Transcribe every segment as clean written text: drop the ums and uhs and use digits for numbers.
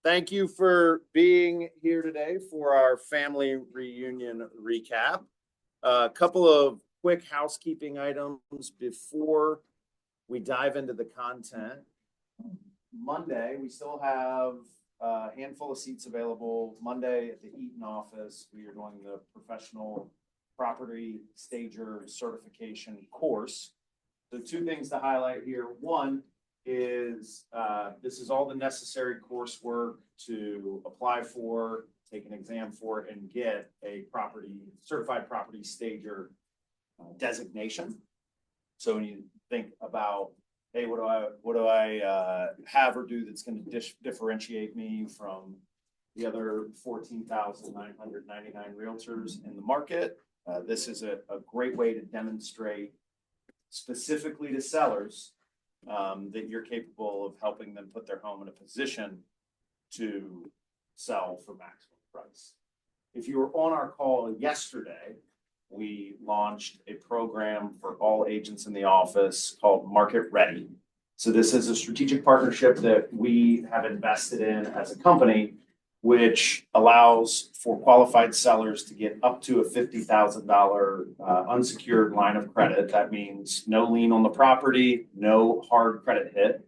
Thank you for being here today for our family reunion recap. A couple of quick housekeeping items before we dive into the content. Monday, we still have a handful of seats available. Monday at the Eaton office, we are doing the professional property stager certification course. So two things to highlight here. One is this is all the necessary coursework to apply for, take an exam for, and get a certified property stager designation. So when you think about, hey, what do I have or do that's going to differentiate me from the other 14,999 realtors in the market, this is a great way to demonstrate specifically to sellers that you're capable of helping them put their home in a position to sell for maximum price. If you were on our call yesterday, we launched a program for all agents in the office called Market Ready. So this is a strategic partnership that we have invested in as a company, which allows for qualified sellers to get up to a $50,000 unsecured line of credit. That means no lien on the property, no hard credit hit,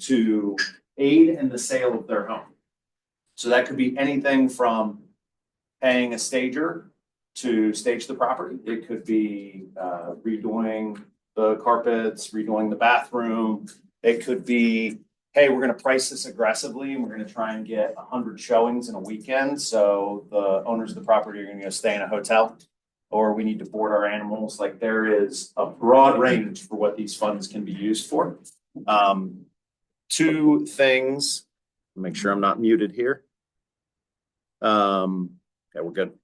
to aid in the sale of their home. So that could be anything from paying a stager to stage the property. It could be redoing the carpets, redoing the bathroom. It could be, hey, we're going to price this aggressively and we're going to try and get 100 showings in a weekend. So the owners of the property are going to go stay in a hotel, or we need to board our animals. Like, there is a broad range for what these funds can be used for. Two things, make sure I'm not muted here. Okay, we're good.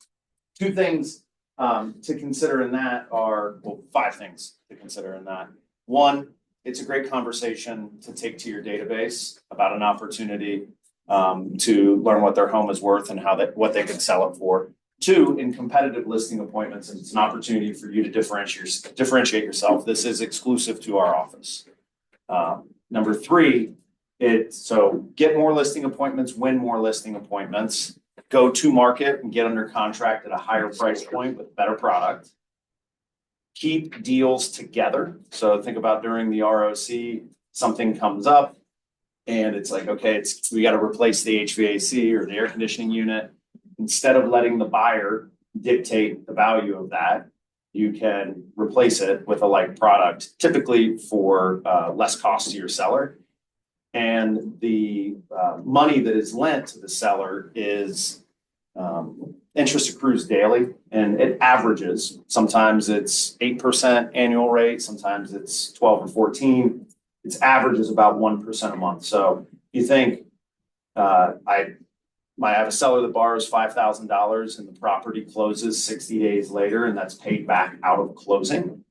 Two things to consider in that are, well, five things to consider in that. One, it's a great conversation to take to your database about an opportunity to learn what their home is worth and what they can sell it for. Two, in competitive listing appointments, it's an opportunity for you to differentiate yourself. This is exclusive to our office. Number three, so get more listing appointments, win more listing appointments, go to market and get under contract at a higher price point with better product. Keep deals together. So think about during the ROC, something comes up and it's like, okay, we got to replace the HVAC or the air conditioning unit. Instead of letting the buyer dictate the value of that, you can replace it with a like product, typically for less cost to your seller. And the money that is lent to the seller is interest accrues daily, and it averages. Sometimes it's 8% annual rate, sometimes it's 12 or 14. Its average is about 1% a month. So you think I might have a seller that borrows $5,000 and the property closes 60 days later, and that's paid back out of closing.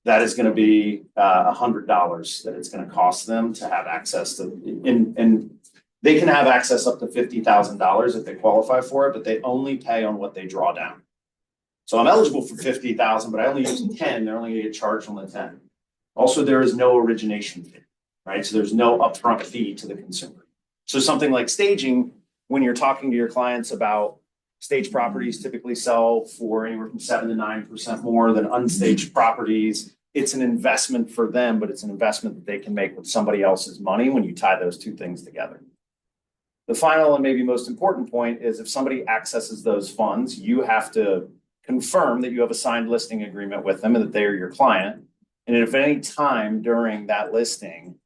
That is going to be $100 that it's going to cost them to have access to, and they can have access up to $50,000 if they qualify for it, but they only pay on what they draw down. So I'm eligible for $50,000, but I only use 10. They're only going to get charged on the 10. Also, there is no origination fee, right? So there's no upfront fee to the consumer. So something like staging, when you're talking to your clients about staged properties, typically sell for anywhere from 7 to 9% more than unstaged properties. It's an investment for them, but it's an investment that they can make with somebody else's money when you tie those two things together. The final and maybe most important point is if somebody accesses those funds, you have to confirm that you have a signed listing agreement with them and that they are your client. And if at any time during that listing,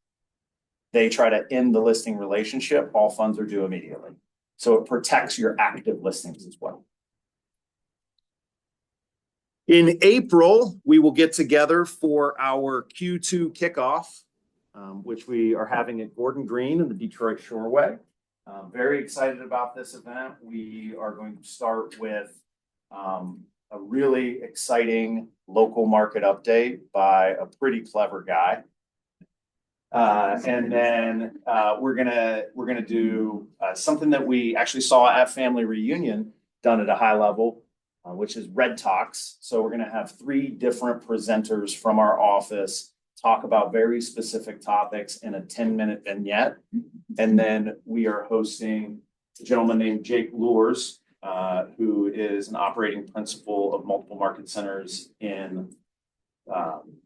they try to end the listing relationship, all funds are due immediately. So it protects your active listings as well. In April, we will get together for our Q2 kickoff, which we are having at Gordon Green in the Detroit Shoreway. Very excited about this event. We are going to start with a really exciting local market update by a pretty clever guy. And then we're gonna do something that we actually saw at Family Reunion done at a high level, which is Red Talks. So we're gonna have 3 different presenters from our office talk about very specific topics in a 10-minute vignette. And then we are hosting a gentleman named Jake Lures, who is an operating principal of multiple market centers in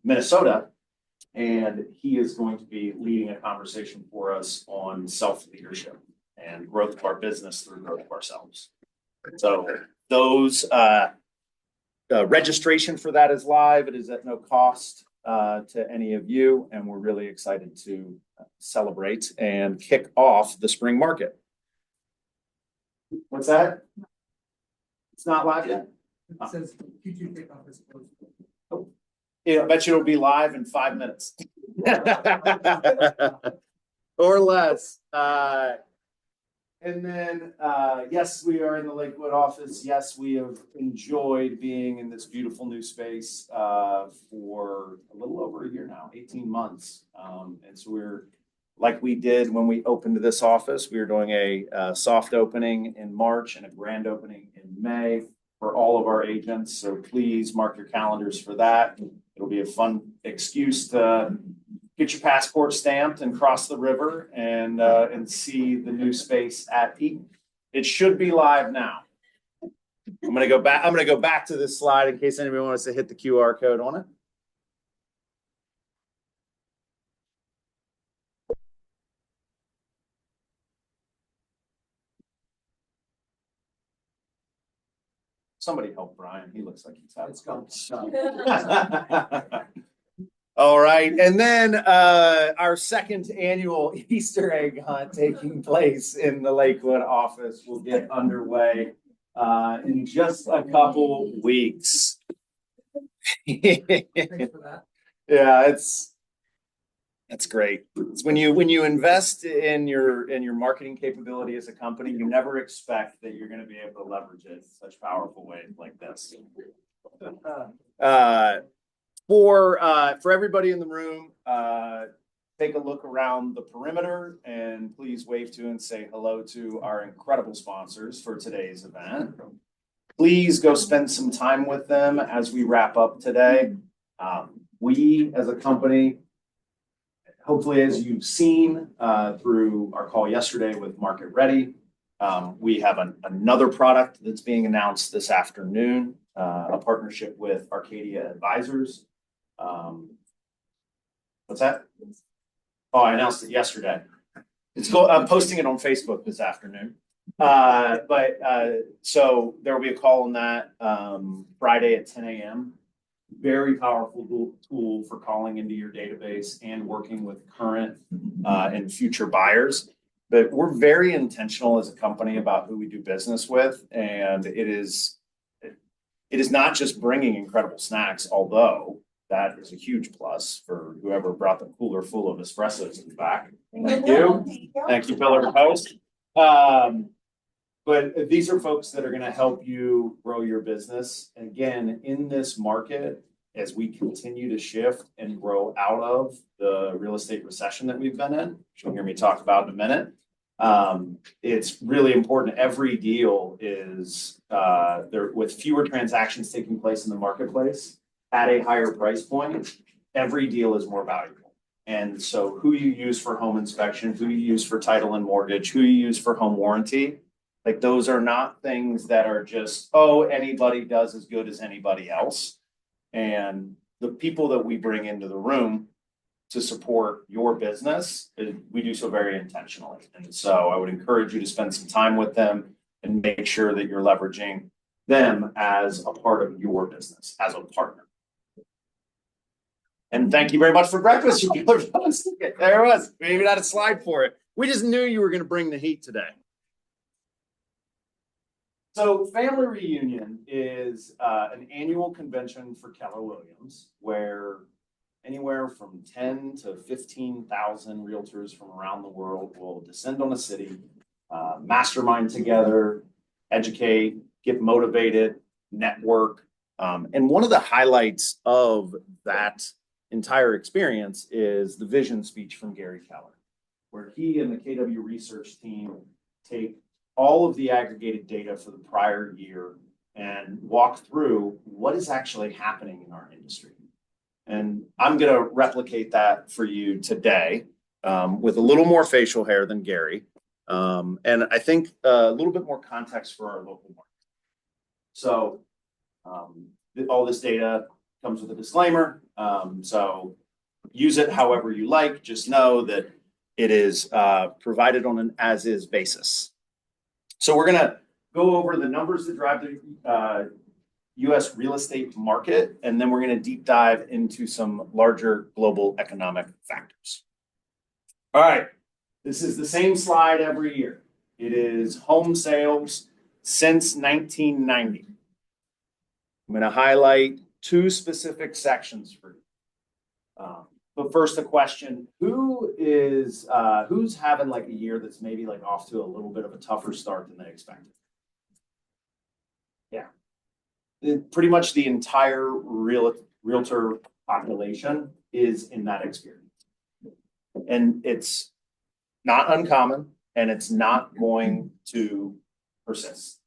Minnesota. And he is going to be leading a conversation for us on self-leadership and growth of our business through growth of ourselves. So those registration for that is live. It is at no cost to any of you, and we're really excited to celebrate and kick off the spring market. What's that? It's not live yet? It says Q2 kickoff is closed. Oh. Yeah, I bet you it'll be live in 5 minutes. Or less. And then, yes, we are in the Lakewood office. Yes, we have enjoyed being in this beautiful new space for a little over a year now, 18 months. And so we're, like we did when we opened this office, we are doing a soft opening in March and a grand opening in May for all of our agents. So please mark your calendars for that. It'll be a fun excuse to get your passport stamped and cross the river and see the new space at Eaton. It should be live now. I'm gonna go back to this slide in case anybody wants to hit the QR code on it. Somebody help Brian. He looks like he's having All right. And then our second annual Easter egg hunt taking place in the Lakewood office will get underway in just a couple weeks. Thanks for that. Yeah, that's great. It's when you invest in your marketing capability as a company, you never expect that you're going to be able to leverage it in such powerful ways like this. For everybody in the room, take a look around the perimeter and please wave to and say hello to our incredible sponsors for today's event. Please go spend some time with them as we wrap up today. We as a company, hopefully as you've seen through our call yesterday with Market Ready, we have another product that's being announced this afternoon, a partnership with Arcadia Advisors. What's that? Oh, I announced it yesterday. I'm posting it on Facebook this afternoon. So there will be a call on that Friday at 10 a.m. Very powerful tool for calling into your database and working with current and future buyers. But we're very intentional as a company about who we do business with, and it is not just bringing incredible snacks, although that is a huge plus for whoever brought the cooler full of espressos in the back. Thank you, Pillar Post. But these are folks that are going to help you grow your business. And again, in this market, as we continue to shift and grow out of the real estate recession that we've been in, which you'll hear me talk about in a minute, it's really important. Every deal is there with fewer transactions taking place in the marketplace at a higher price point. Every deal is more valuable. And so who you use for home inspection, who you use for title and mortgage, who you use for home warranty, like those are not things that are just, oh, anybody does as good as anybody else. And the people that we bring into the room to support your business, we do so very intentionally. And so I would encourage you to spend some time with them and make sure that you're leveraging them as a part of your business, as a partner. And thank you very much for breakfast. There it was. We even had a slide for it. We just knew you were going to bring the heat today. So Family Reunion is an annual convention for Keller Williams where anywhere from 10 to 15,000 realtors from around the world will descend on a city, mastermind together, educate, get motivated, network. And one of the highlights of that entire experience is the vision speech from Gary Keller, where he and the KW research team take all of the aggregated data for the prior year and walk through what is actually happening in our industry. And I'm going to replicate that for you today with a little more facial hair than Gary. And I think a little bit more context for our local market. So all this data comes with a disclaimer. So use it however you like. Just know that it is provided on an as-is basis. So we're going to go over the numbers that drive the U.S. real estate market, and then we're going to deep dive into some larger global economic factors. All right, this is the same slide every year. It is home sales since 1990. I'm going to highlight two specific sections for you. But first, a question: who's having like a year that's maybe like off to a little bit of a tougher start than they expected? Yeah. Pretty much the entire realtor population is in that experience. And it's not uncommon, and it's not going to persist.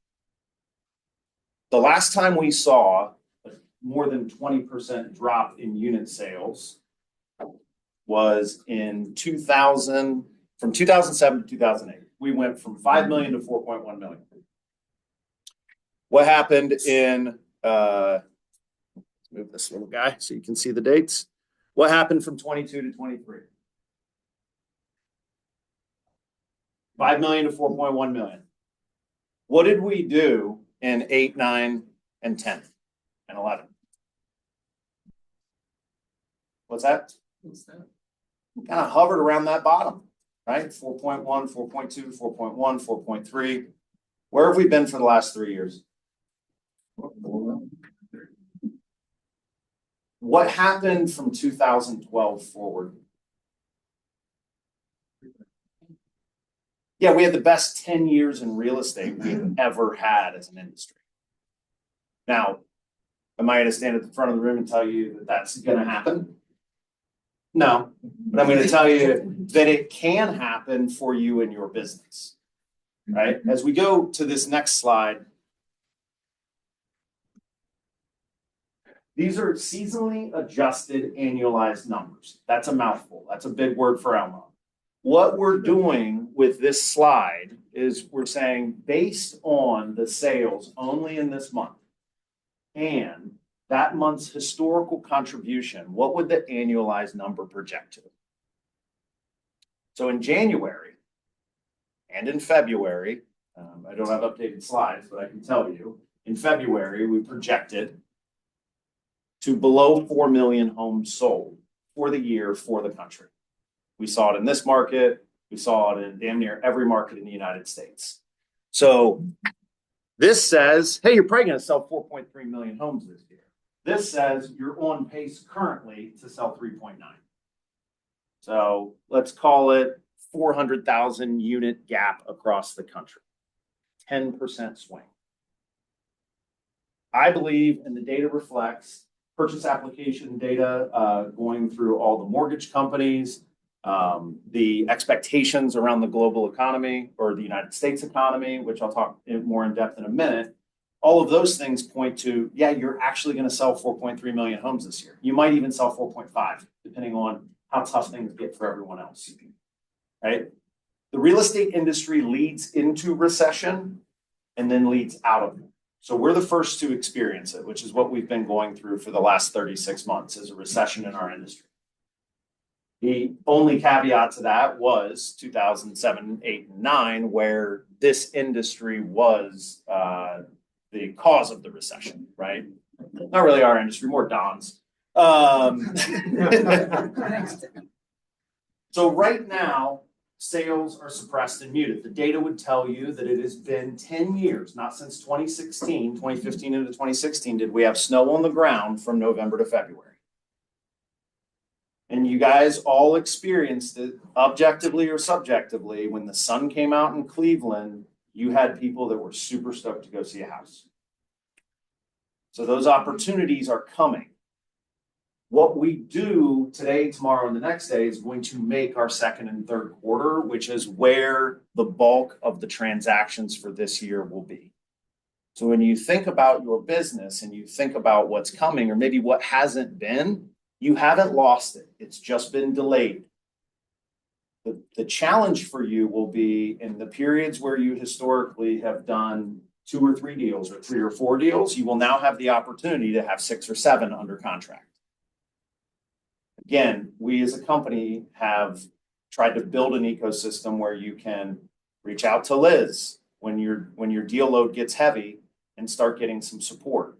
The last time we saw a more than 20% drop in unit sales was in 2000, from 2007 to 2008. We went from 5 million to 4.1 million. What happened in, let's move this little guy so you can see the dates. What happened from 22 to 23? 5 million to 4.1 million. What did we do in 8, 9, and 10, and 11? What's that? Kind of hovered around that bottom, right? 4.1, 4.2, 4.1, 4.3. Where have we been for the last 3 years? What happened from 2012 forward? Yeah, we had the best 10 years in real estate we've ever had as an industry. Now, am I going to stand at the front of the room and tell you that that's going to happen? No, but I'm going to tell you that it can happen for you and your business, right? As we go to this next slide, these are seasonally adjusted annualized numbers. That's a mouthful. That's a big word for Elmo. What we're doing with this slide is we're saying based on the sales only in this month and that month's historical contribution, what would the annualized number project to? So in January and in February, I don't have updated slides, but I can tell you, in February, we projected to below 4 million homes sold for the year for the country. We saw it in this market. We saw it in damn near every market in the United States. So this says, hey, you're probably going to sell 4.3 million homes this year. This says you're on pace currently to sell 3.9. So let's call it 400,000 unit gap across the country, 10% swing. I believe, and the data reflects, purchase application data going through all the mortgage companies, the expectations around the global economy or the United States economy, which I'll talk more in depth in a minute. All of those things point to, yeah, you're actually going to sell 4.3 million homes this year. You might even sell 4.5, depending on how tough things get for everyone else, right? The real estate industry leads into recession and then leads out of it. So we're the first to experience it, which is what we've been going through for the last 36 months as a recession in our industry. The only caveat to that was 2007, 8, and 9, where this industry was the cause of the recession, right? Not really our industry, more Don's. So right now, sales are suppressed and muted. The data would tell you that it has been 10 years, not since 2016, 2015 into 2016, did we have snow on the ground from November to February. And you guys all experienced it objectively or subjectively. When the sun came out in Cleveland, you had people that were super stoked to go see a house. So those opportunities are coming. What we do today, tomorrow, and the next day is going to make our second and third quarter, which is where the bulk of the transactions for this year will be. So when you think about your business and you think about what's coming or maybe what hasn't been, You haven't lost it. It's just been delayed. The challenge for you will be in the periods where you historically have done 2 or 3 deals or 3 or 4 deals, you will now have the opportunity to have 6 or 7 under contract. Again, we as a company have tried to build an ecosystem where you can reach out to Liz when your deal load gets heavy and start getting some support.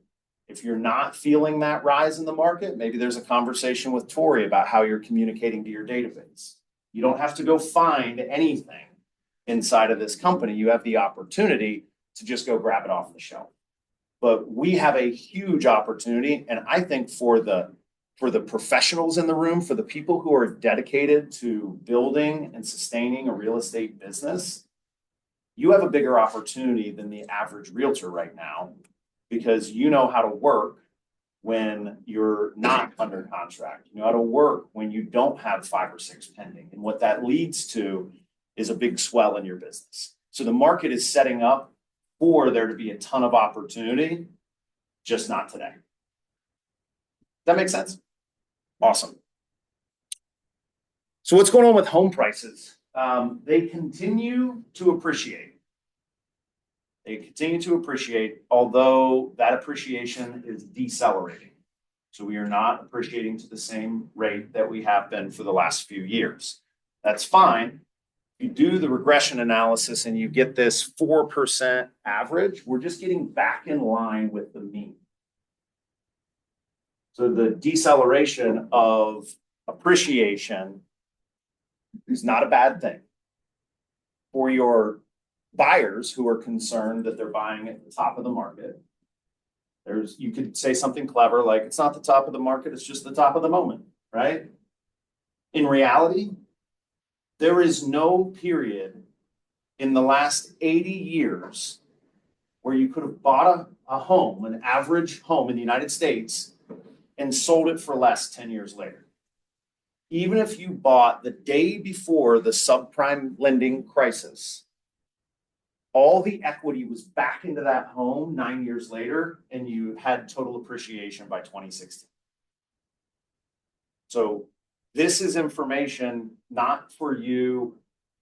If you're not feeling that rise in the market, maybe there's a conversation with Tori about how you're communicating to your database. You don't have to go find anything inside of this company. You have the opportunity to just go grab it off the shelf. But we have a huge opportunity, and I think for the professionals in the room, for the people who are dedicated to building and sustaining a real estate business, you have a bigger opportunity than the average realtor right now, because you know how to work when you're not under contract. You know how to work when you don't have 5 or 6 pending. And what that leads to is a big swell in your business. So the market is setting up for there to be a ton of opportunity, just not today. That makes sense? Awesome. So what's going on with home prices? They continue to appreciate. They continue to appreciate, although that appreciation is decelerating. So we are not appreciating to the same rate that we have been for the last few years. That's fine. If you do the regression analysis and you get this 4% average, we're just getting back in line with the mean. So the deceleration of appreciation is not a bad thing. For your buyers who are concerned that they're buying at the top of the market, you could say something clever like, it's not the top of the market, it's just the top of the moment, right? In reality, there is no period in the last 80 years where you could have bought a home, an average home in the United States, and sold it for less 10 years later. Even if you bought the day before the subprime lending crisis, all the equity was back into that home 9 years later, and you had total appreciation by 2016. So this is information not for you,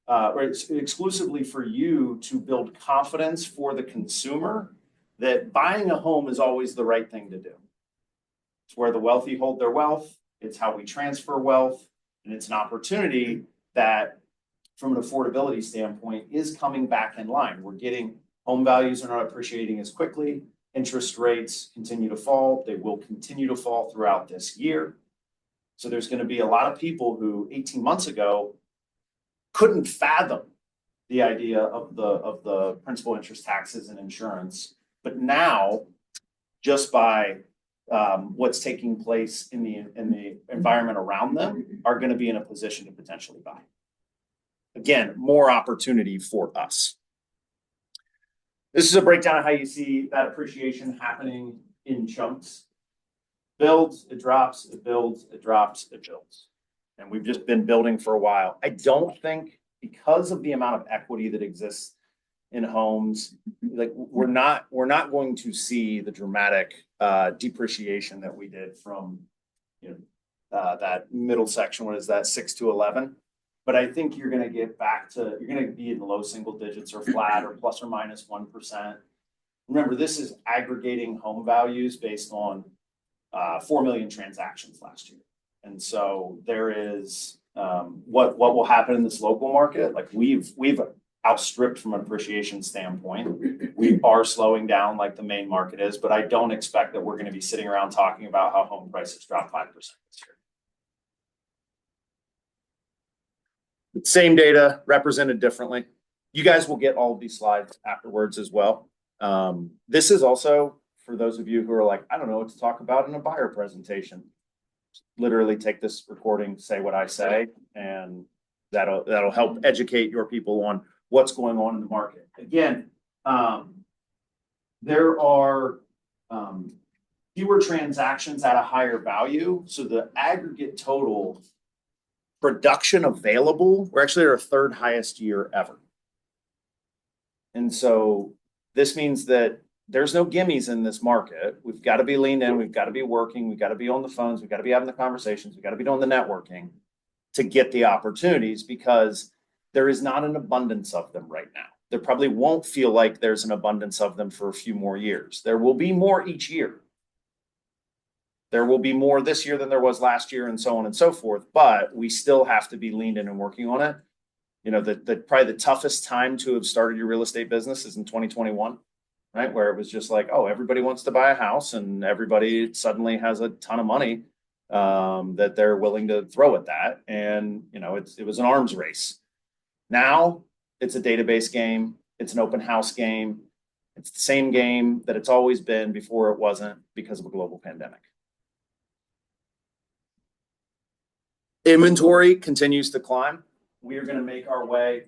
or it's exclusively for you to build confidence for the consumer that buying a home is always the right thing to do. It's where the wealthy hold their wealth. It's how we transfer wealth. And it's an opportunity that, from an affordability standpoint, is coming back in line. We're getting home values are not appreciating as quickly. Interest rates continue to fall. They will continue to fall throughout this year. So there's going to be a lot of people who 18 months ago couldn't fathom the idea of the principal, interest, taxes, and insurance. But now, just by what's taking place in the environment around them, are going to be in a position to potentially buy. Again, more opportunity for us. This is a breakdown of how you see that appreciation happening in chunks. Builds, it drops, it builds, it drops, it builds. And we've just been building for a while. I don't think, because of the amount of equity that exists in homes, like we're not going to see the dramatic depreciation that we did from that middle section. What is that, 6 to 11? But I think you're going to get back to, you're going to be in the low single digits or flat or plus or minus 1%. Remember, this is aggregating home values based on 4 million transactions last year. And so there is what will happen in this local market. Like we've outstripped from an appreciation standpoint. We are slowing down like the main market is, but I don't expect that we're going to be sitting around talking about how home prices dropped 5% this year. Same data represented differently. You guys will get all of these slides afterwards as well. This is also for those of you who are like, I don't know what to talk about in a buyer presentation. Literally take this recording, say what I say, and that'll help educate your people on what's going on in the market. Again, there are fewer transactions at a higher value. So the aggregate total production available, we're actually at our 3rd highest year ever. And so this means that there's no gimmies in this market. We've got to be leaned in. We've got to be working. We've got to be on the phones. We've got to be having the conversations. We've got to be doing the networking to get the opportunities, because there is not an abundance of them right now. There probably won't feel like there's an abundance of them for a few more years. There will be more each year. There will be more this year than there was last year, and so on and so forth. But we still have to be leaned in and working on it. You know, probably the toughest time to have started your real estate business is in 2021, right? Where it was just like, oh, everybody wants to buy a house, and everybody suddenly has a ton of money that they're willing to throw at that. And, you know, it was an arms race. Now it's a database game. It's an open house game. It's the same game that it's always been before it wasn't, because of a global pandemic. Inventory continues to climb. We are going to make our way.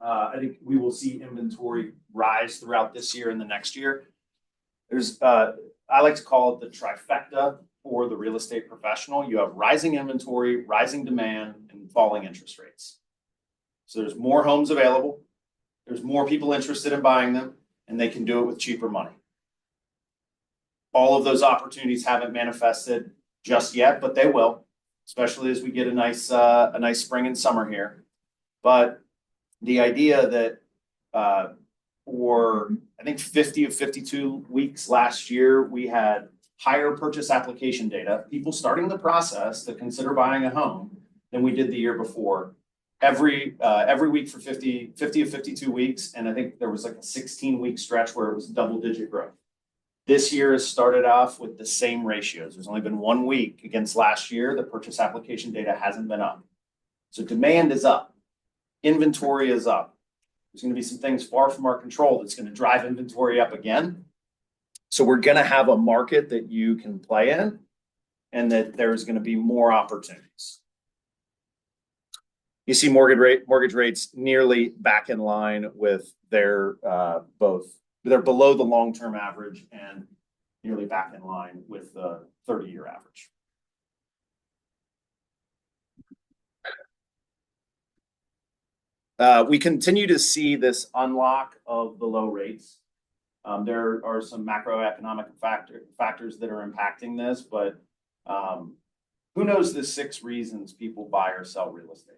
I think we will see inventory rise throughout this year and the next year. There's, I like to call it the trifecta for the real estate professional. You have rising inventory, rising demand, and falling interest rates. So there's more homes available. There's more people interested in buying them, and they can do it with cheaper money. All of those opportunities haven't manifested just yet, but they will, especially as we get a nice spring and summer here. But the idea that for, I think, 50 of 52 weeks last year, we had higher purchase application data, people starting the process to consider buying a home, than we did the year before. Every week for 50 of 52 weeks. And I think there was like a 16-week stretch where it was double-digit growth. This year has started off with the same ratios. There's only been 1 week against last year. The purchase application data hasn't been up. So demand is up. Inventory is up. There's going to be some things far from our control that's going to drive inventory up again. So we're going to have a market that you can play in, and that there's going to be more opportunities. You see mortgage rates nearly back in line with their they're below the long-term average and nearly back in line with the 30-year average. We continue to see this unlock of the low rates. There are some macroeconomic factors that are impacting this, but who knows the 6 reasons people buy or sell real estate?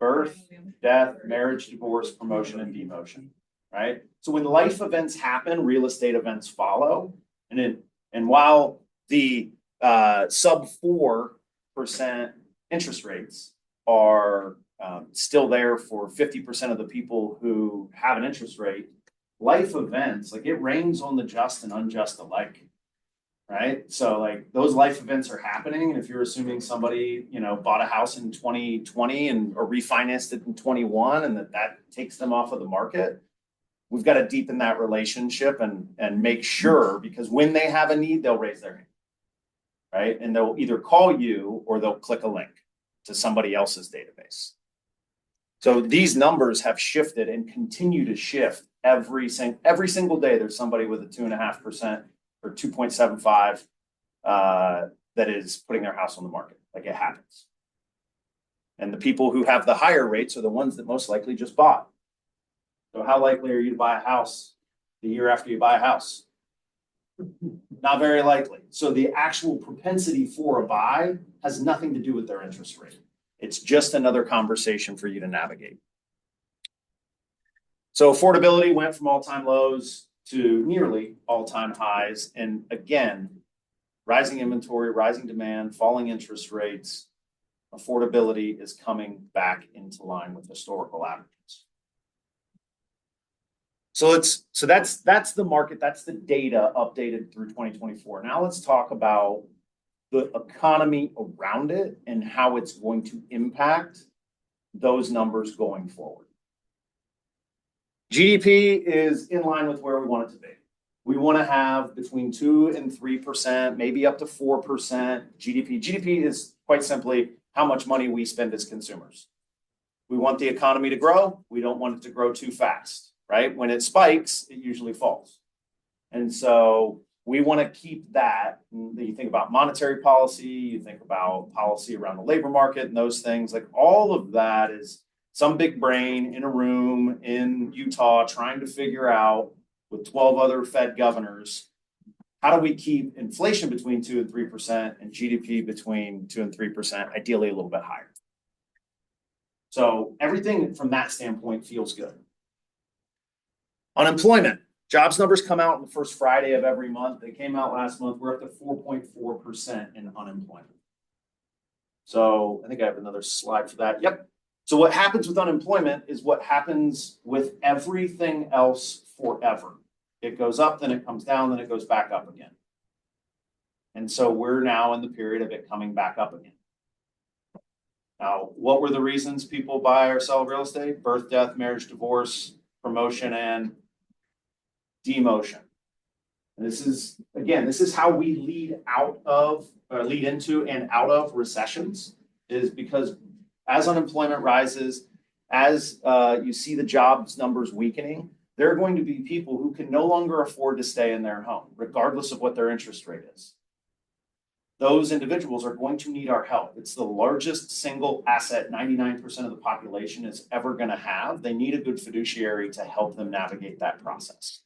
Birth, death, marriage, divorce, promotion, and demotion, right? So when life events happen, real estate events follow. And while the sub 4% interest rates are still there for 50% of the people who have an interest rate, life events, like, it rains on the just and unjust alike, right? So like, those life events are happening. And if you're assuming somebody, you know, bought a house in 2020 or refinanced it in 21, and that takes them off of the market, we've got to deepen that relationship and make sure, because when they have a need, they'll raise their hand, right? And they'll either call you or they'll click a link to somebody else's database. So these numbers have shifted and continue to shift every single day. There's somebody with a 2.5% or 2.75 that is putting their house on the market. Like, it happens. And the people who have the higher rates are the ones that most likely just bought. So how likely are you to buy a house the year after you buy a house? Not very likely. So the actual propensity for a buy has nothing to do with their interest rate. It's just another conversation for you to navigate. So affordability went from all-time lows to nearly all-time highs. And again, rising inventory, rising demand, falling interest rates, affordability is coming back into line with historical averages. So that's the market, that's the data updated through 2024. Now let's talk about the economy around it and how it's going to impact those numbers going forward. GDP is in line with where we want it to be. We want to have between 2 and 3%, maybe up to 4% GDP. GDP is quite simply how much money we spend as consumers. We want the economy to grow. We don't want it to grow too fast, right? When it spikes, it usually falls. And so we want to keep that. You think about monetary policy, you think about policy around the labor market and those things, like, all of that is some big brain in a room in Utah trying to figure out with 12 other Fed governors, how do we keep inflation between 2 and 3% and GDP between 2 and 3%, ideally a little bit higher. So everything from that standpoint feels good. Unemployment. Jobs numbers come out on the first Friday of every month. They came out last month. We're up to 4.4% in unemployment. So I think I have another slide for that. Yep. So what happens with unemployment is what happens with everything else forever. It goes up, then it comes down, then it goes back up again. And so we're now in the period of it coming back up again. Now, what were the reasons people buy or sell real estate? Birth, death, marriage, divorce, promotion, and demotion. And this is, again, this is how we lead into and out of recessions, is because as unemployment rises, as you see the jobs numbers weakening, there are going to be people who can no longer afford to stay in their home, regardless of what their interest rate is. Those individuals are going to need our help. It's the largest single asset 99% of the population is ever going to have. They need a good fiduciary to help them navigate that process.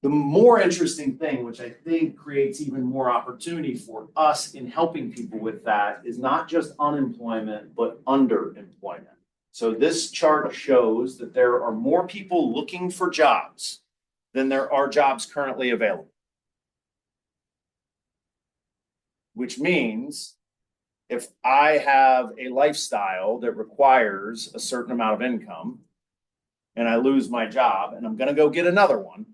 The more interesting thing, which I think creates even more opportunity for us in helping people with that, is not just unemployment, but underemployment. So this chart shows that there are more people looking for jobs than there are jobs currently available. Which means if I have a lifestyle that requires a certain amount of income and I lose my job and I'm going to go get another one,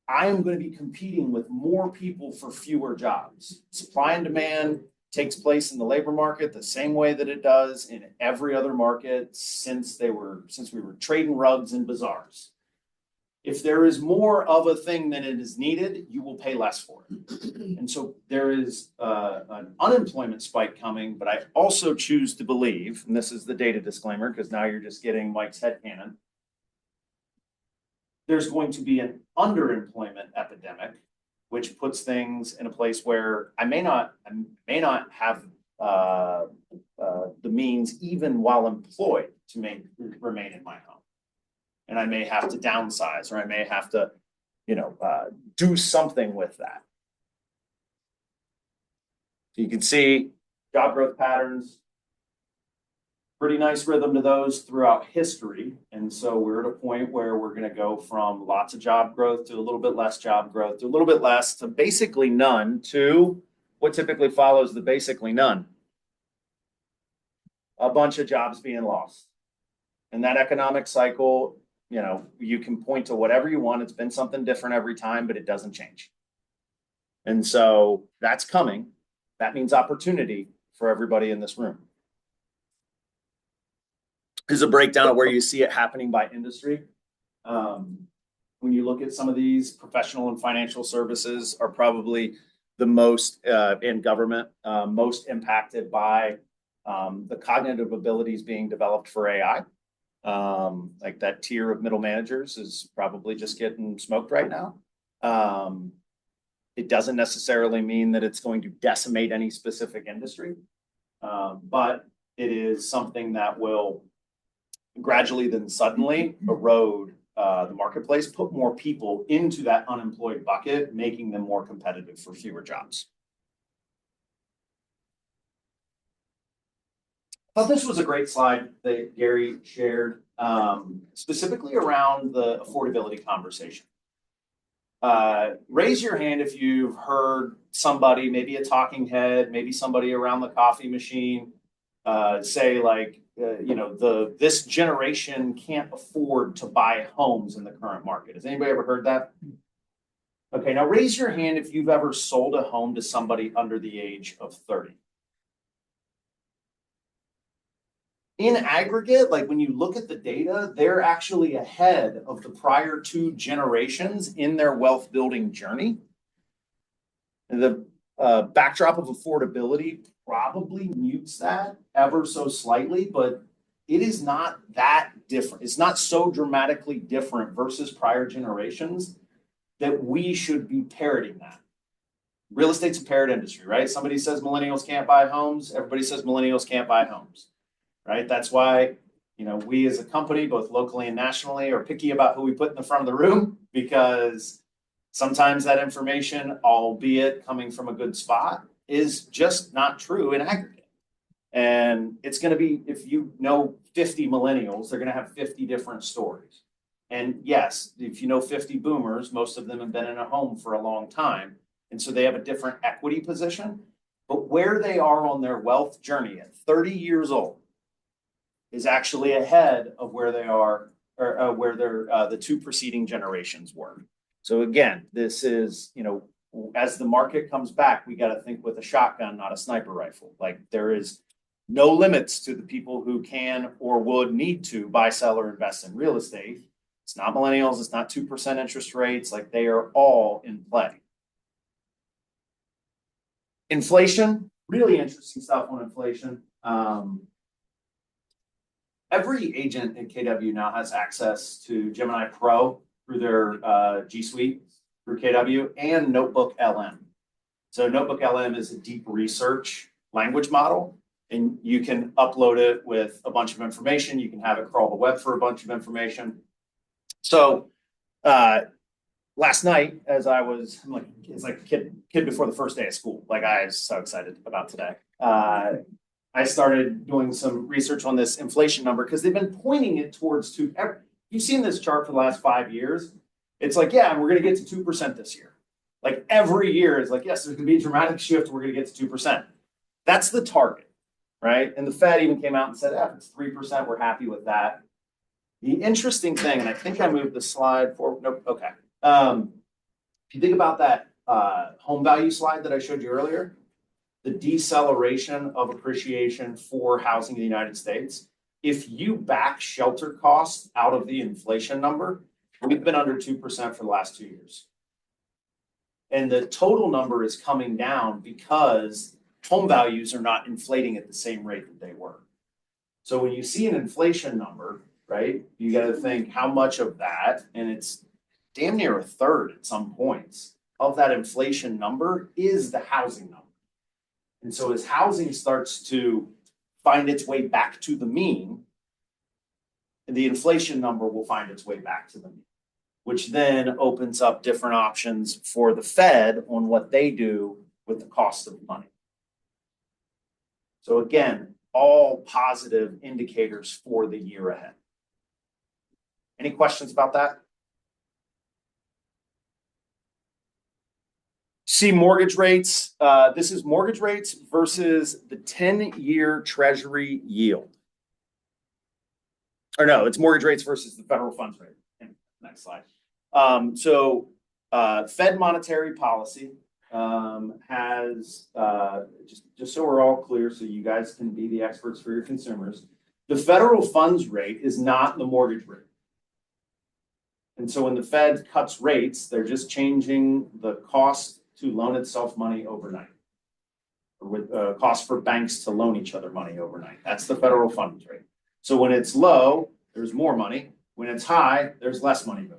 I am going to be competing with more people for fewer jobs. Supply and demand takes place in the labor market the same way that it does in every other market since we were trading rugs in bazaars. If there is more of a thing than it is needed, you will pay less for it. And so there is an unemployment spike coming, but I also choose to believe, and this is the data disclaimer, because now you're just getting Mike's headcanon, there's going to be an underemployment epidemic, which puts things in a place where I may not have the means, even while employed, to remain in my home. And I may have to downsize, or I may have to, do something with that. So you can see job growth patterns, pretty nice rhythm to those throughout history. And so we're at a point where we're going to go from lots of job growth to a little bit less job growth to a little bit less to basically none to what typically follows the basically none. A bunch of jobs being lost. And that economic cycle, you can point to whatever you want. It's been something different every time, but it doesn't change. And so that's coming. That means opportunity for everybody in this room. Here's a breakdown of where you see it happening by industry. When you look at some of these, professional and financial services are probably the most, in government, most impacted by the cognitive abilities being developed for AI. Like that tier of middle managers is probably just getting smoked right now. It doesn't necessarily mean that it's going to decimate any specific industry, but it is something that will gradually then suddenly erode the marketplace, put more people into that unemployed bucket, making them more competitive for fewer jobs. I thought this was a great slide that Gary shared, specifically around the affordability conversation. Raise your hand if you've heard somebody, maybe a talking head, maybe somebody around the coffee machine, say like, this generation can't afford to buy homes in the current market. Has anybody ever heard that? Okay, now raise your hand if you've ever sold a home to somebody under the age of 30. In aggregate, like when you look at the data, they're actually ahead of the prior two generations in their wealth building journey. And the backdrop of affordability probably mutes that ever so slightly, but it is not that different. It's not so dramatically different versus prior generations that we should be parroting that. Real estate's a parrot industry, right? Somebody says millennials can't buy homes. Everybody says millennials can't buy homes. right? That's why, we as a company, both locally and nationally, are picky about who we put in the front of the room, because sometimes that information, albeit coming from a good spot, is just not true in aggregate. And it's going to be, if 50 millennials, they're going to have 50 different stories. And yes, if 50 boomers, most of them have been in a home for a long time. And so they have a different equity position. But where they are on their wealth journey at 30 years old is actually ahead of where they are, or where the two preceding generations were. So again, this is, as the market comes back, we got to think with a shotgun, not a sniper rifle. Like, there is no limits to the people who can or would need to buy, sell, or invest in real estate. It's not millennials. It's not 2% interest rates. Like, they are all in play. Inflation, really interesting stuff on inflation. Every agent at KW now has access to Gemini Pro through their G Suite through KW, and Notebook LM. So Notebook LM is a deep research language model, and you can upload it with a bunch of information. You can have it crawl the web for a bunch of information. So last night, as I'm like, it's like a kid before the first day of school. Like, I was so excited about today. I started doing some research on this inflation number, because they've been pointing it towards you've seen this chart for the last 5 years. It's like, yeah, we're going to get to 2% this year. Like, every year is like, yes, there's going to be a dramatic shift. We're going to get to 2%. That's the target, right? And the Fed even came out and said, if it's 3%, we're happy with that. The interesting thing, and I think I moved the slide forward. Nope. Okay. If you think about that home value slide that I showed you earlier, the deceleration of appreciation for housing in the United States, if you back shelter costs out of the inflation number, we've been under 2% for the last 2 years. And the total number is coming down because home values are not inflating at the same rate that they were. So when you see an inflation number, right, you got to think how much of that, and it's damn near a third at some points of that inflation number, is the housing number. And so as housing starts to find its way back to the mean, the inflation number will find its way back to the mean, which then opens up different options for the Fed on what they do with the cost of money. So again, all positive indicators for the year ahead. Any questions about that? See mortgage rates. This is mortgage rates versus the 10-year Treasury yield. Or no, it's mortgage rates versus the federal funds rate. Next slide. Fed monetary policy has, just so we're all clear, so you guys can be the experts for your consumers, the federal funds rate is not the mortgage rate. And so when the Fed cuts rates, they're just changing the cost to loan itself money overnight, or with cost for banks to loan each other money overnight. That's the federal funds rate. So when it's low, there's more money. When it's high, there's less money moving.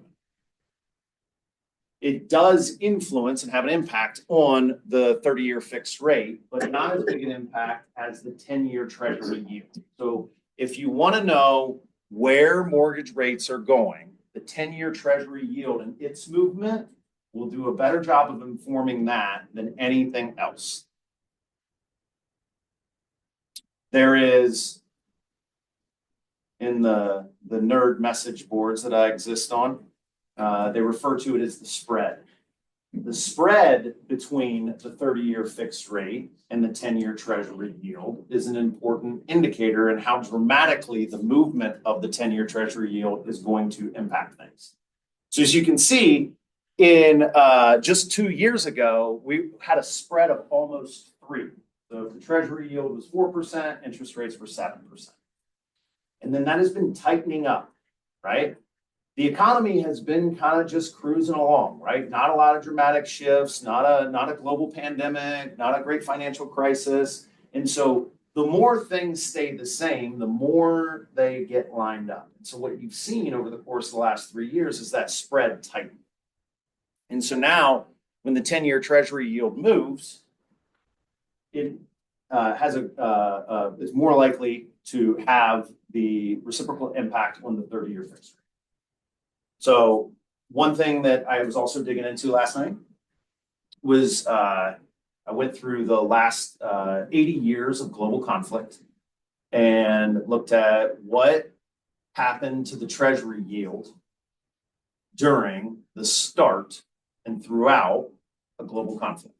It does influence and have an impact on the 30-year fixed rate, but not as big an impact as the 10-year Treasury yield. So if you want to know where mortgage rates are going, the 10-year Treasury yield and its movement will do a better job of informing that than anything else. There is, in the nerd message boards that I exist on, they refer to it as the spread. The spread between the 30-year fixed rate and the 10-year Treasury yield is an important indicator in how dramatically the movement of the 10-year Treasury yield is going to impact things. So as you can see, in just 2 years ago, we had a spread of almost 3. So the Treasury yield was 4%, interest rates were 7%. And then that has been tightening up, right? The economy has been kind of just cruising along, right? Not a lot of dramatic shifts, not a global pandemic, not a great financial crisis. And so the more things stay the same, the more they get lined up. And so what you've seen over the course of the last 3 years is that spread tighten. And so now when the 10-year Treasury yield moves, it is more likely to have the reciprocal impact on the 30-year fixed rate. So one thing that I was also digging into last night was I went through the last 80 years of global conflict and looked at what happened to the treasury yield during the start and throughout a global conflict.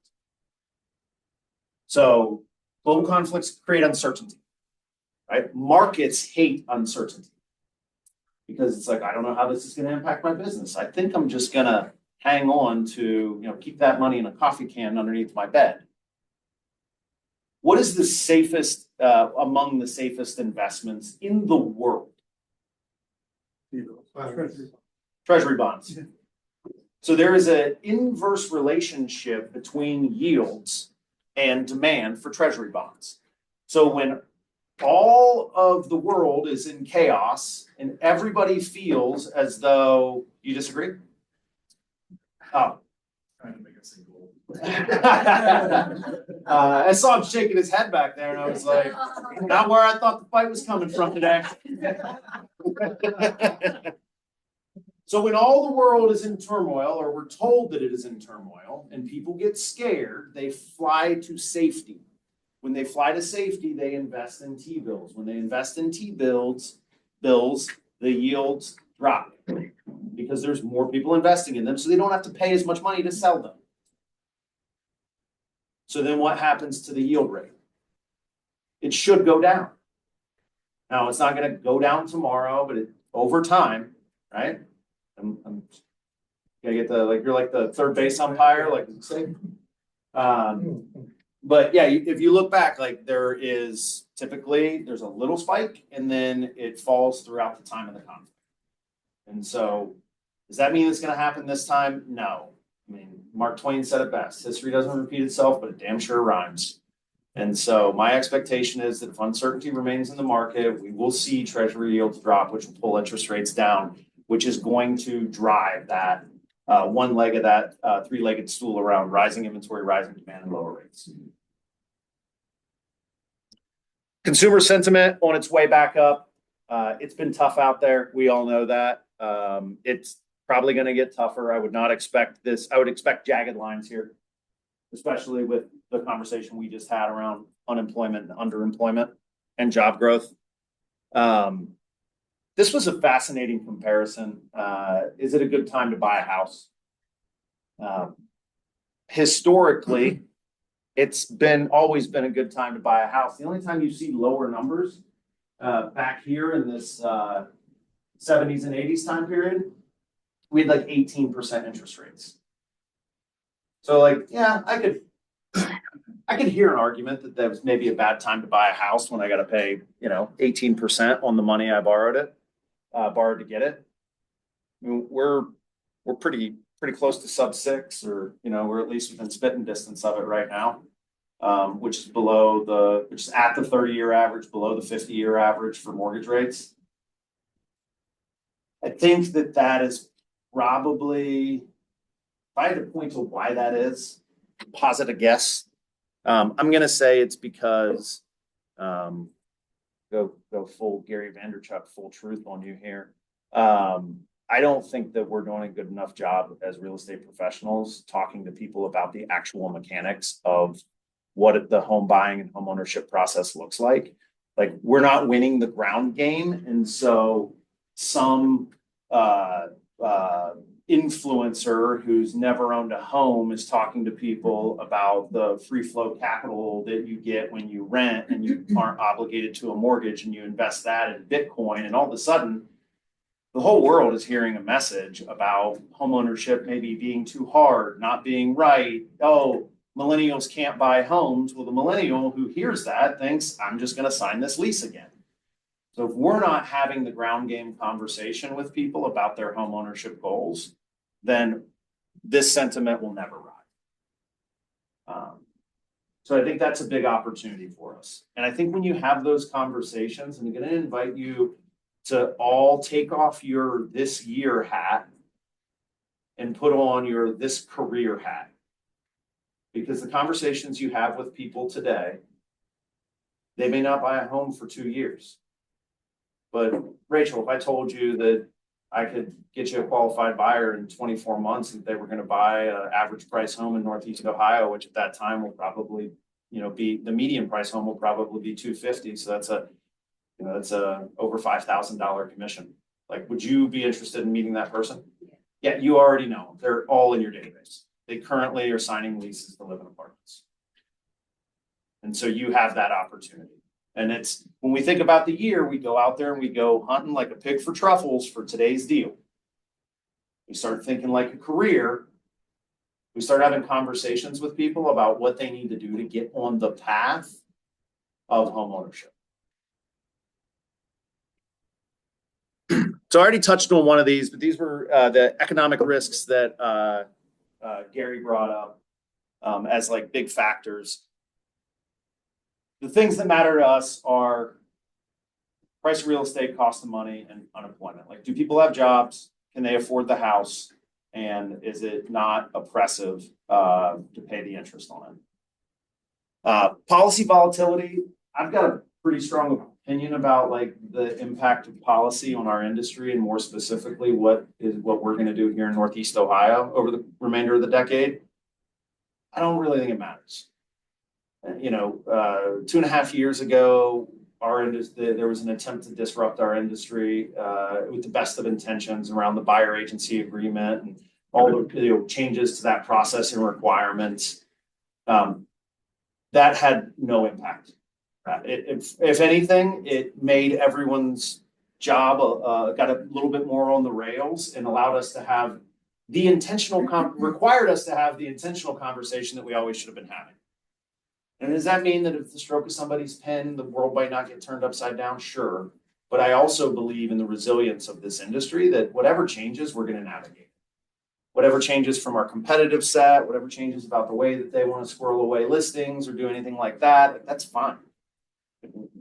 So global conflicts create uncertainty, right? Markets hate uncertainty because it's like, I don't know how this is going to impact my business. I think I'm just going to hang on to, keep that money in a coffee can underneath my bed. What is the safest, among the safest investments in the world? Treasury bonds. Yeah. So there is an inverse relationship between yields and demand for treasury bonds. So when all of the world is in chaos and everybody feels as though, you disagree? Oh. Trying to make a single. I saw him shaking his head back there and I was like, not where I thought the fight was coming from today. So when all the world is in turmoil, or we're told that it is in turmoil, and people get scared, they fly to safety. When they fly to safety, they invest in T-bills. When they invest in T-bills, the yields drop because there's more people investing in them, so they don't have to pay as much money to sell them. So then what happens to the yield rate? It should go down. Now, it's not going to go down tomorrow, but over time, right? I'm gonna get you're like the third base umpire, like you say. But yeah, if you look back, there's a little spike and then it falls throughout the time of the conflict. And so does that mean it's going to happen this time? No. I mean, Mark Twain said it best. History doesn't repeat itself, but it damn sure rhymes. And so my expectation is that if uncertainty remains in the market, we will see treasury yields drop, which will pull interest rates down, which is going to drive that one leg of that three-legged stool around rising inventory, rising demand, and lower rates. Consumer sentiment on its way back up. It's been tough out there. We all know that. It's probably going to get tougher. I would not expect this. I would expect jagged lines here, especially with the conversation we just had around unemployment and underemployment and job growth. This was a fascinating comparison. Is it a good time to buy a house? Historically, it's always been a good time to buy a house. The only time you see lower numbers back here in this 70s and 80s time period, we had 18% interest rates. So yeah, I could hear an argument that was maybe a bad time to buy a house when I got to pay 18% on the money I borrowed to get it. I mean, we're pretty close to sub 6, or we're at least within spitting distance of it right now, which is at the 30-year average, below the 50-year average for mortgage rates. I think that is probably, if I had to point to why that is, posit a guess. I'm going to say it's because go full Gary Vaynerchuk, full truth on you here. I don't think that we're doing a good enough job as real estate professionals talking to people about the actual mechanics of what the home buying and home ownership process looks like. We're not winning the ground game, and so some influencer who's never owned a home is talking to people about the free flow capital that you get when you rent and you aren't obligated to a mortgage, and you invest that in Bitcoin, and all of a sudden the whole world is hearing a message about homeownership maybe being too hard, not being right. Oh, millennials can't buy homes. Well, the millennial who hears that thinks, I'm just going to sign this lease again. So if we're not having the ground game conversation with people about their homeownership goals, then this sentiment will never rise. So I think that's a big opportunity for us. And I think when you have those conversations, and I'm going to invite you to all take off your this year hat and put on your this career hat. Because the conversations you have with people today They may not buy a home for 2 years. But Rachel, if I told you that I could get you a qualified buyer in 24 months and they were going to buy an average price home in Northeast Ohio, which at that time will probably, be the median price home will probably be 250. So that's a over $5,000 commission. Like, would you be interested in meeting that person? Yeah, you already know them. They're all in your database. They currently are signing leases to live in apartments. And so you have that opportunity. And it's when we think about the year, we go out there and we go hunting like a pig for truffles for today's deal. We start thinking like a career. We start having conversations with people about what they need to do to get on the path of homeownership. So I already touched on one of these, but these were the economic risks that Gary brought up as like big factors. The things that matter to us are price of real estate, cost of money, and unemployment. Like, do people have jobs? Can they afford the house? And is it not oppressive to pay the interest on it? Policy volatility. I've got a pretty strong opinion about like the impact of policy on our industry, and more specifically, what we're going to do here in Northeast Ohio over the remainder of the decade. I don't really think it matters. 2.5 years ago, there was an attempt to disrupt our industry with the best of intentions around the buyer agency agreement and all the changes to that process and requirements. That had no impact. If anything, it made everyone's job got a little bit more on the rails and allowed us to have the required us to have the intentional conversation that we always should have been having. And does that mean that if the stroke of somebody's pen, the world might not get turned upside down? Sure. But I also believe in the resilience of this industry, that whatever changes, we're going to navigate. Whatever changes from our competitive set, whatever changes about the way that they want to squirrel away listings or do anything like that, that's fine.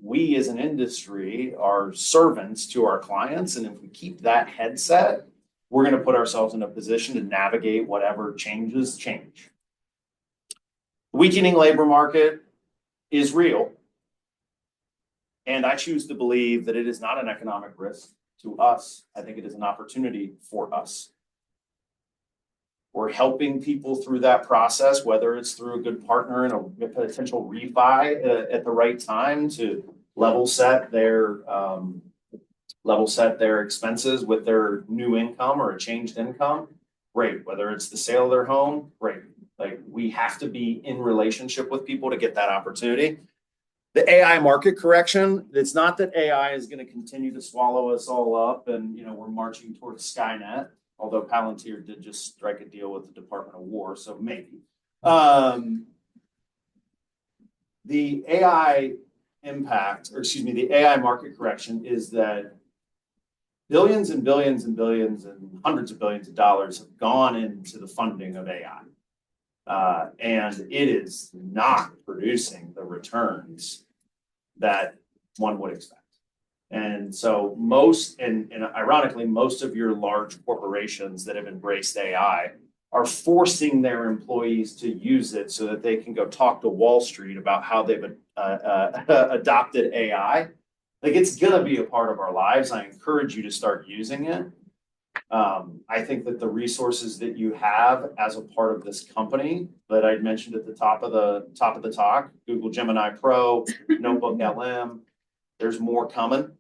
We as an industry are servants to our clients. And if we keep that headset, we're going to put ourselves in a position to navigate whatever changes change. Weakening labor market is real. And I choose to believe that it is not an economic risk to us. I think it is an opportunity for us. We're helping people through that process, whether it's through a good partner and a potential refi at the right time to level set their expenses with their new income or a changed income. Great. Whether it's the sale of their home, great. Like, we have to be in relationship with people to get that opportunity. The AI market correction, it's not that AI is going to continue to swallow us all up and, we're marching towards Skynet, although Palantir did just strike a deal with the Department of War, so maybe. The AI the AI market correction is that billions and billions and billions and hundreds of billions of dollars have gone into the funding of AI. And it is not producing the returns that one would expect. And so ironically, most of your large corporations that have embraced AI are forcing their employees to use it so that they can go talk to Wall Street about how they've adopted AI. Like, it's going to be a part of our lives. I encourage you to start using it. I think that the resources that you have as a part of this company that I mentioned at the top of the talk, Google Gemini Pro, Notebook LM, there's more coming.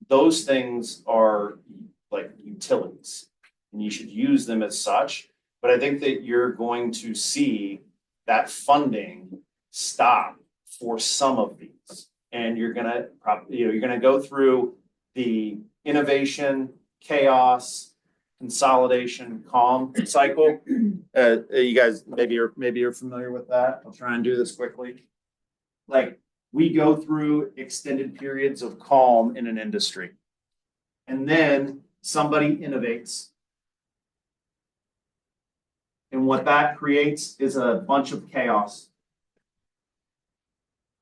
Those things are like utilities, and you should use them as such. But I think that you're going to see that funding stop for some of these, and you're gonna go through the innovation, chaos, consolidation, calm cycle. You guys maybe you're familiar with that. I'll try and do this quickly. Like, we go through extended periods of calm in an industry, and then somebody innovates. And what that creates is a bunch of chaos.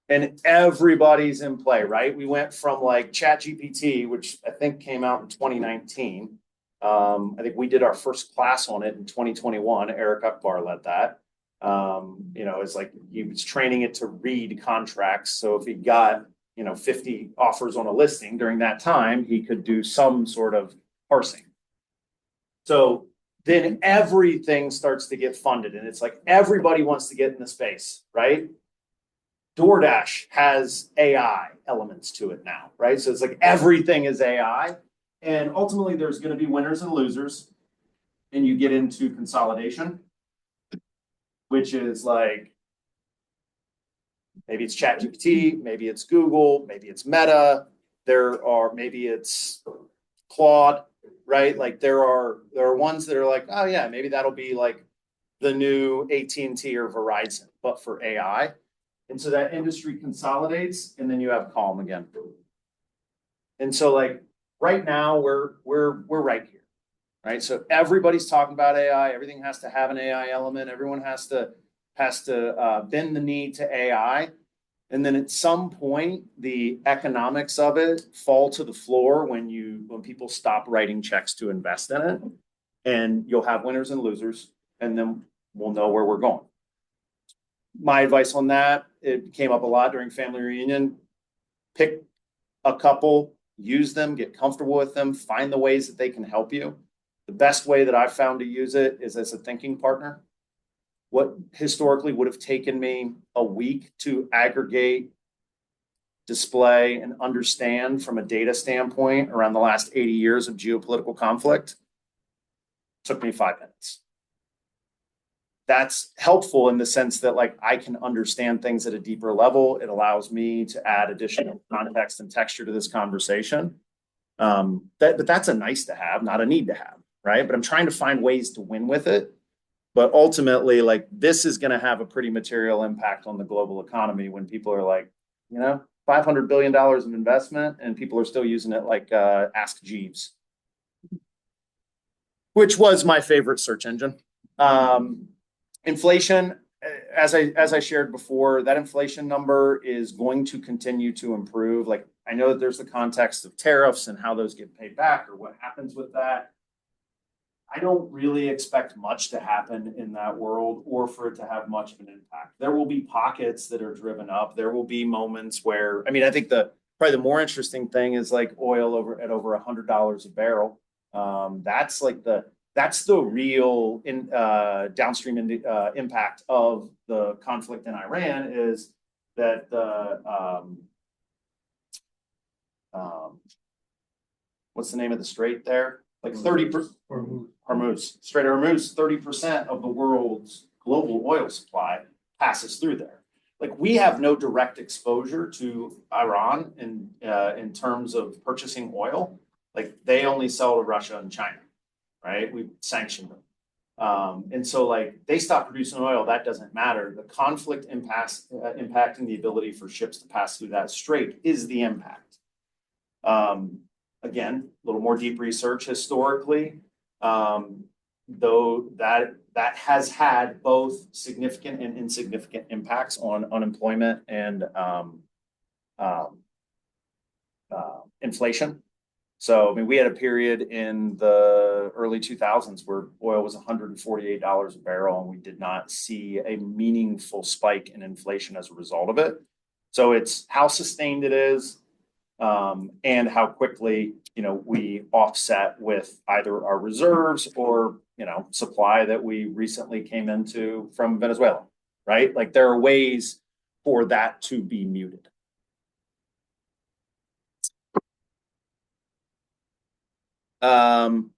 And everybody's in play, right? We went from like ChatGPT, which I think came out in 2019. I think we did our first class on it in 2021. Eric Akbar led that. It's like he was training it to read contracts. So if he got, 50 offers on a listing during that time, he could do some sort of parsing. So then everything starts to get funded, and it's like everybody wants to get in the space, right? DoorDash has AI elements to it now, right? So it's like everything is AI. And ultimately, there's going to be winners and losers. And you get into consolidation, which is like maybe it's ChatGPT, maybe it's Google, maybe it's Meta, maybe it's Claude, right? Like there are ones that are like, oh yeah, maybe that'll be like the new AT&T or Verizon, but for AI. And so that industry consolidates, and then you have calm again. And so like right now we're right here, right? So everybody's talking about AI. Everything has to have an AI element. Everyone has to bend the knee to AI. And then at some point, the economics of it fall to the floor when people stop writing checks to invest in it. And you'll have winners and losers, and then we'll know where we're going. My advice on that, it came up a lot during family reunion. Pick a couple, use them, get comfortable with them, find the ways that they can help you. The best way that I've found to use it is as a thinking partner. What historically would have taken me a week to aggregate, display, and understand from a data standpoint around the last 80 years of geopolitical conflict took me 5 minutes. That's helpful in the sense that like I can understand things at a deeper level. It allows me to add additional context and texture to this conversation. But that's a nice to have, not a need to have, right? But I'm trying to find ways to win with it. But ultimately, like this is going to have a pretty material impact on the global economy when people are like, $500 billion of investment and people are still using it like Ask Jeeves, which was my favorite search engine. Inflation, as I shared before, that inflation number is going to continue to improve. Like I know that there's the context of tariffs and how those get paid back or what happens with that. I don't really expect much to happen in that world or for it to have much of an impact. There will be pockets that are driven up. There will be moments where, I think probably the more interesting thing is like oil over $100 a barrel. That's the real downstream impact of the conflict in Iran is that what's the name of the strait there? Like 30% Hormuz, Strait of Hormuz, 30% of the world's global oil supply passes through there. Like we have no direct exposure to Iran in terms of purchasing oil. Like they only sell to Russia and China, right? We've sanctioned them. And so like they stop producing oil, that doesn't matter. The conflict impacting the ability for ships to pass through that strait is the impact. Again, a little more deep research historically, though that has had both significant and insignificant impacts on unemployment and inflation. So, we had a period in the early 2000s where oil was $148 a barrel, and we did not see a meaningful spike in inflation as a result of it. So it's how sustained it is, and how quickly, we offset with either our reserves or, supply that we recently came into from Venezuela, right? Like there are ways for that to be muted. I'm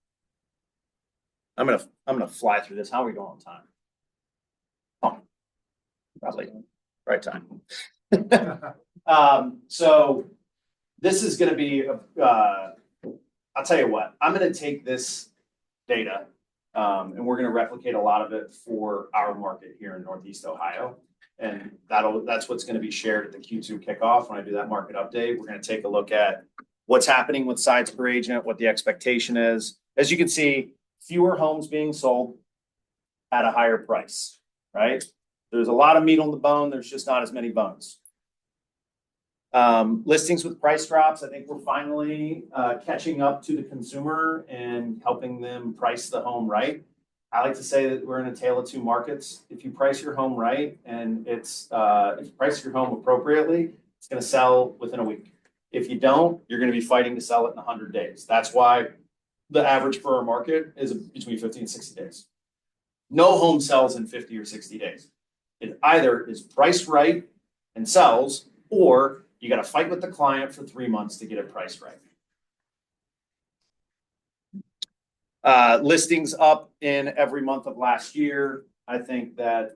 gonna fly through this. How are we going on time? Oh, probably right time. So this is going to be, I'll tell you what, I'm going to take this data and we're going to replicate a lot of it for our market here in Northeast Ohio. And that's what's going to be shared at the Q2 kickoff when I do that market update. We're going to take a look at what's happening with sides per agent, what the expectation is. As you can see, fewer homes being sold at a higher price, right? There's a lot of meat on the bone. There's just not as many bones. Listings with price drops. I think we're finally catching up to the consumer and helping them price the home right. I like to say that we're in a tale of two markets. If you price your home right and if you price your home appropriately, it's going to sell within a week. If you don't, you're going to be fighting to sell it in 100 days. That's why the average for our market is between 50 and 60 days. No home sells in 50 or 60 days. It either is priced right and sells, or you got to fight with the client for 3 months to get it priced right. Listings up in every month of last year. I think that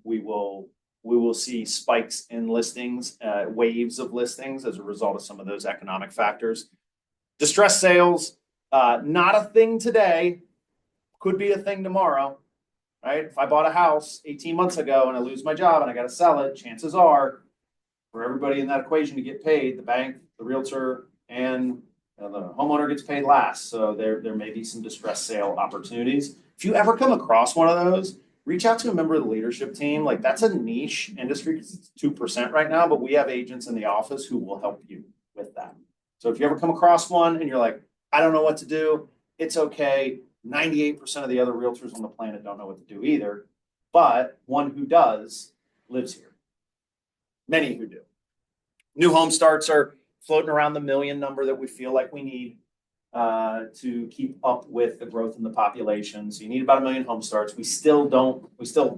we will see spikes in listings, waves of listings as a result of some of those economic factors. Distressed sales, not a thing today, could be a thing tomorrow, right? If I bought a house 18 months ago and I lose my job and I got to sell it, chances are for everybody in that equation to get paid, the bank, the realtor, and the homeowner gets paid last. So there may be some distressed sale opportunities. If you ever come across one of those, reach out to a member of the leadership team. Like, that's a niche industry because it's 2% right now, but we have agents in the office who will help you with that. So if you ever come across one and you're like, I don't know what to do, it's okay. 98% of the other realtors on the planet don't know what to do either, but one who does lives here. Many who do. New home starts are floating around the million number that we feel like we need to keep up with the growth in the population. So you need about 1 million home starts. We still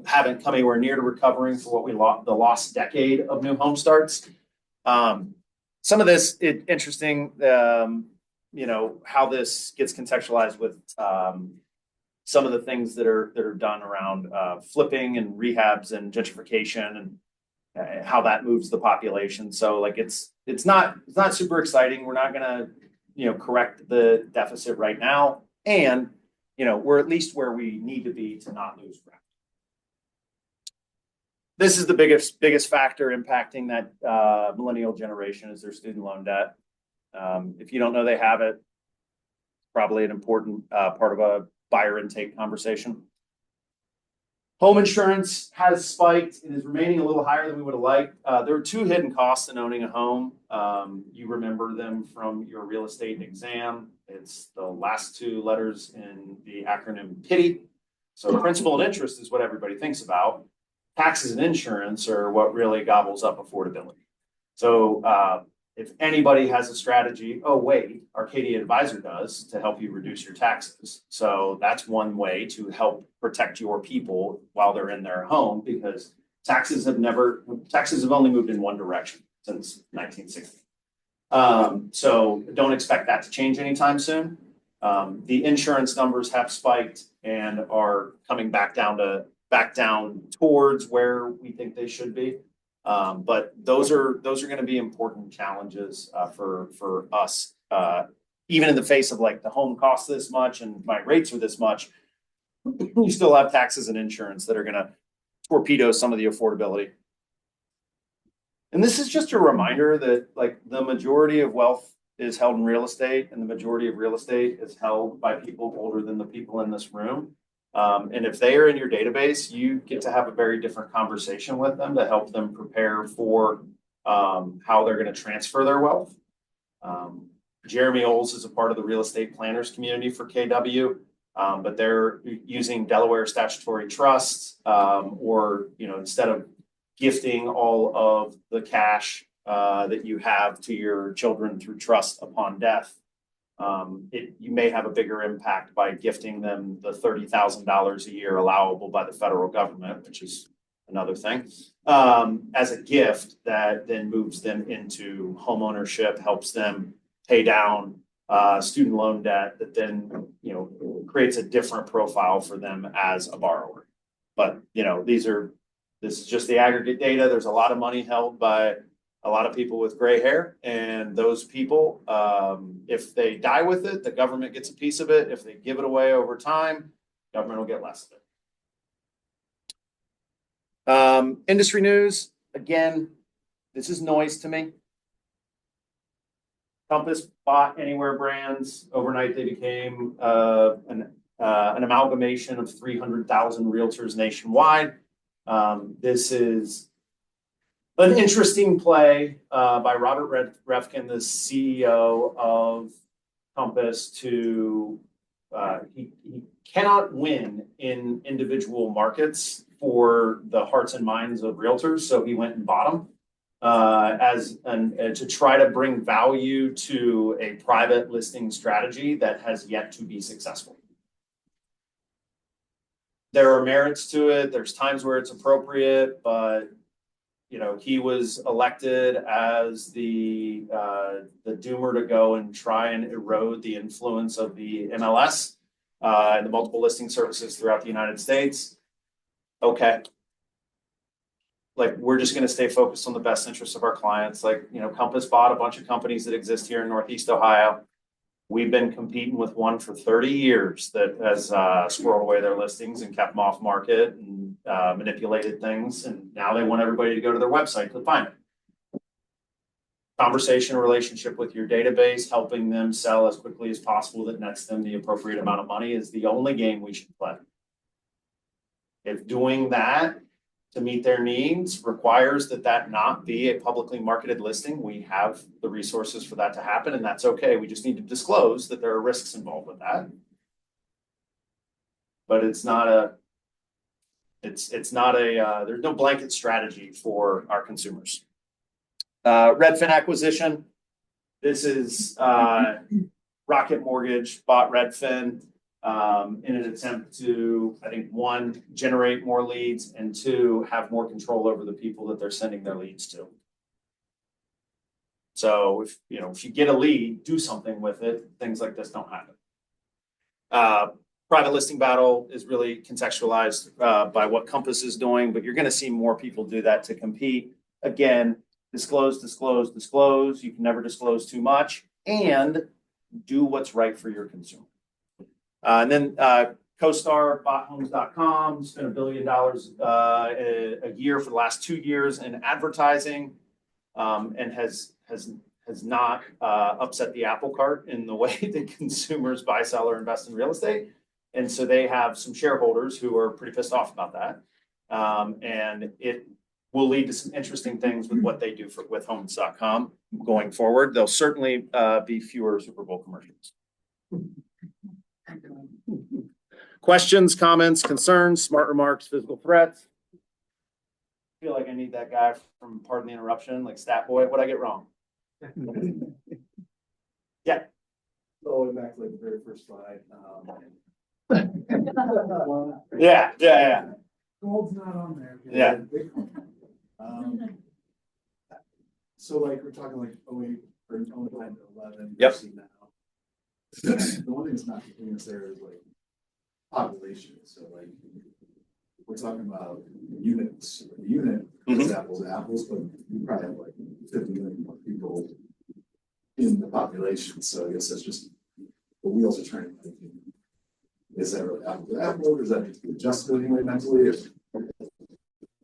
haven't come anywhere near to recovering for what we lost the lost decade of new home starts. Some of this is interesting, how this gets contextualized with some of the things that are done around flipping and rehabs and gentrification and how that moves the population. So like it's not super exciting. We're not gonna correct the deficit right now, and we're at least where we need to be to not lose ground. This is the biggest factor impacting that millennial generation is their student loan debt. If you don't know they have it, it's probably an important part of a buyer intake conversation. Home insurance has spiked and is remaining a little higher than we would have liked. There are two hidden costs in owning a home. You remember them from your real estate exam. It's the last two letters in the acronym PITI. So principal and interest is what everybody thinks about. Taxes and insurance are what really gobbles up affordability. So if anybody has a strategy, Arcadia Advisor does to help you reduce your taxes. So that's one way to help protect your people while they're in their home, because taxes have only moved in one direction since 1960. So don't expect that to change anytime soon. The insurance numbers have spiked and are coming back down towards where we think they should be. But those are going to be important challenges for us. Even in the face of like the home costs this much and my rates are this much, you still have taxes and insurance that are going to torpedo some of the affordability. And this is just a reminder that like the majority of wealth is held in real estate, and the majority of real estate is held by people older than the people in this room. And if they are in your database, you get to have a very different conversation with them to help them prepare for how they're going to transfer their wealth. Jeremy Oles is a part of the real estate planners community for KW, but they're using Delaware statutory trusts, or instead of gifting all of the cash that you have to your children through trust upon death. You may have a bigger impact by gifting them the $30,000 a year allowable by the federal government, which is another thing, as a gift that then moves them into home ownership, helps them pay down student loan debt that then creates a different profile for them as a borrower. But this is just the aggregate data. There's a lot of money held by a lot of people with gray hair, and those people, if they die with it, the government gets a piece of it. If they give it away over time, government will get less of it. Industry news, again, this is noise to me. Compass bought Anywhere Brands. Overnight, they became an amalgamation of 300,000 realtors nationwide. This is an interesting play by Robert Refkin, the CEO of Compass, to he cannot win in individual markets for the hearts and minds of realtors. So he went and bought them to try to bring value to a private listing strategy that has yet to be successful. There are merits to it. There's times where it's appropriate, but he was elected as the doomer to go and try and erode the influence of the MLS and the multiple listing services throughout the United States. Okay. Like, we're just going to stay focused on the best interests of our clients. Like, Compass bought a bunch of companies that exist here in Northeast Ohio. We've been competing with one for 30 years that has squirreled away their listings and kept them off market and manipulated things. And now they want everybody to go to their website to find it. Conversation, relationship with your database, helping them sell as quickly as possible that nets them the appropriate amount of money is the only game we should play. If doing that to meet their needs requires that not be a publicly marketed listing, we have the resources for that to happen, and that's okay. We just need to disclose that there are risks involved with that. But it's not a there's no blanket strategy for our consumers. Redfin acquisition. This is Rocket Mortgage bought Redfin in an attempt to, I think, one, generate more leads, and two, have more control over the people that they're sending their leads to. So if you get a lead, do something with it. Things like this don't happen. Private listing battle is really contextualized by what Compass is doing, but you're going to see more people do that to compete. Again, disclose, disclose, disclose. You can never disclose too much, and do what's right for your consumer. And then CoStar bought homes.com, spent $1 billion a year for the last 2 years in advertising, and has not upset the apple cart in the way that consumers buy, sell, or invest in real estate. And so they have some shareholders who are pretty pissed off about that. And it will lead to some interesting things with what they do with homes.com going forward. There'll certainly be fewer Super Bowl commercials. Questions, comments, concerns, smart remarks, physical threats? I feel like I need that guy from Pardon the Interruption, like Stat Boy. What'd I get wrong? Yeah. Going back to like the very first slide. Yeah. Gold's not on there. Yeah. So like we're talking like 08 or 09 to 11. Yep. Now. The one thing that's not keeping us there is like population. So like we're talking about units. A unit is apples to apples, but we probably have like 50 million more people in the population. So I guess that's just the wheels are turning. Is that really apple to apple, or is that need to be adjusted anyway mentally?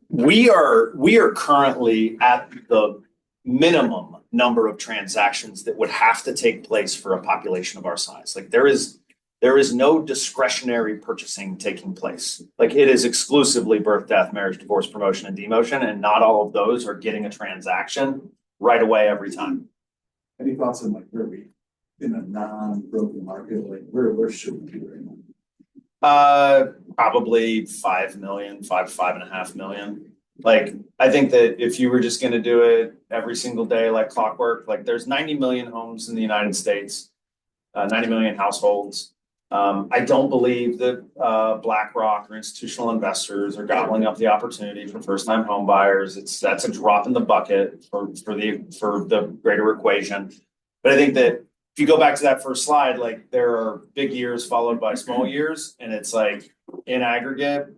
We are currently at the minimum number of transactions that would have to take place for a population of our size. Like there is no discretionary purchasing taking place. Like it is exclusively birth, death, marriage, divorce, promotion, and demotion, and not all of those are getting a transaction right away every time. Any thoughts on like where we in a non-broken market, like where should we be right now? Probably 5 million, 5.5 million. Like, I think that if you were just going to do it every single day, like clockwork, like there's 90 million homes in the United States, 90 million households. I don't believe that BlackRock or institutional investors are gobbling up the opportunity for first-time home buyers. That's a drop in the bucket for the greater equation. But I think that if you go back to that first slide, like there are big years followed by small years, and it's like in aggregate,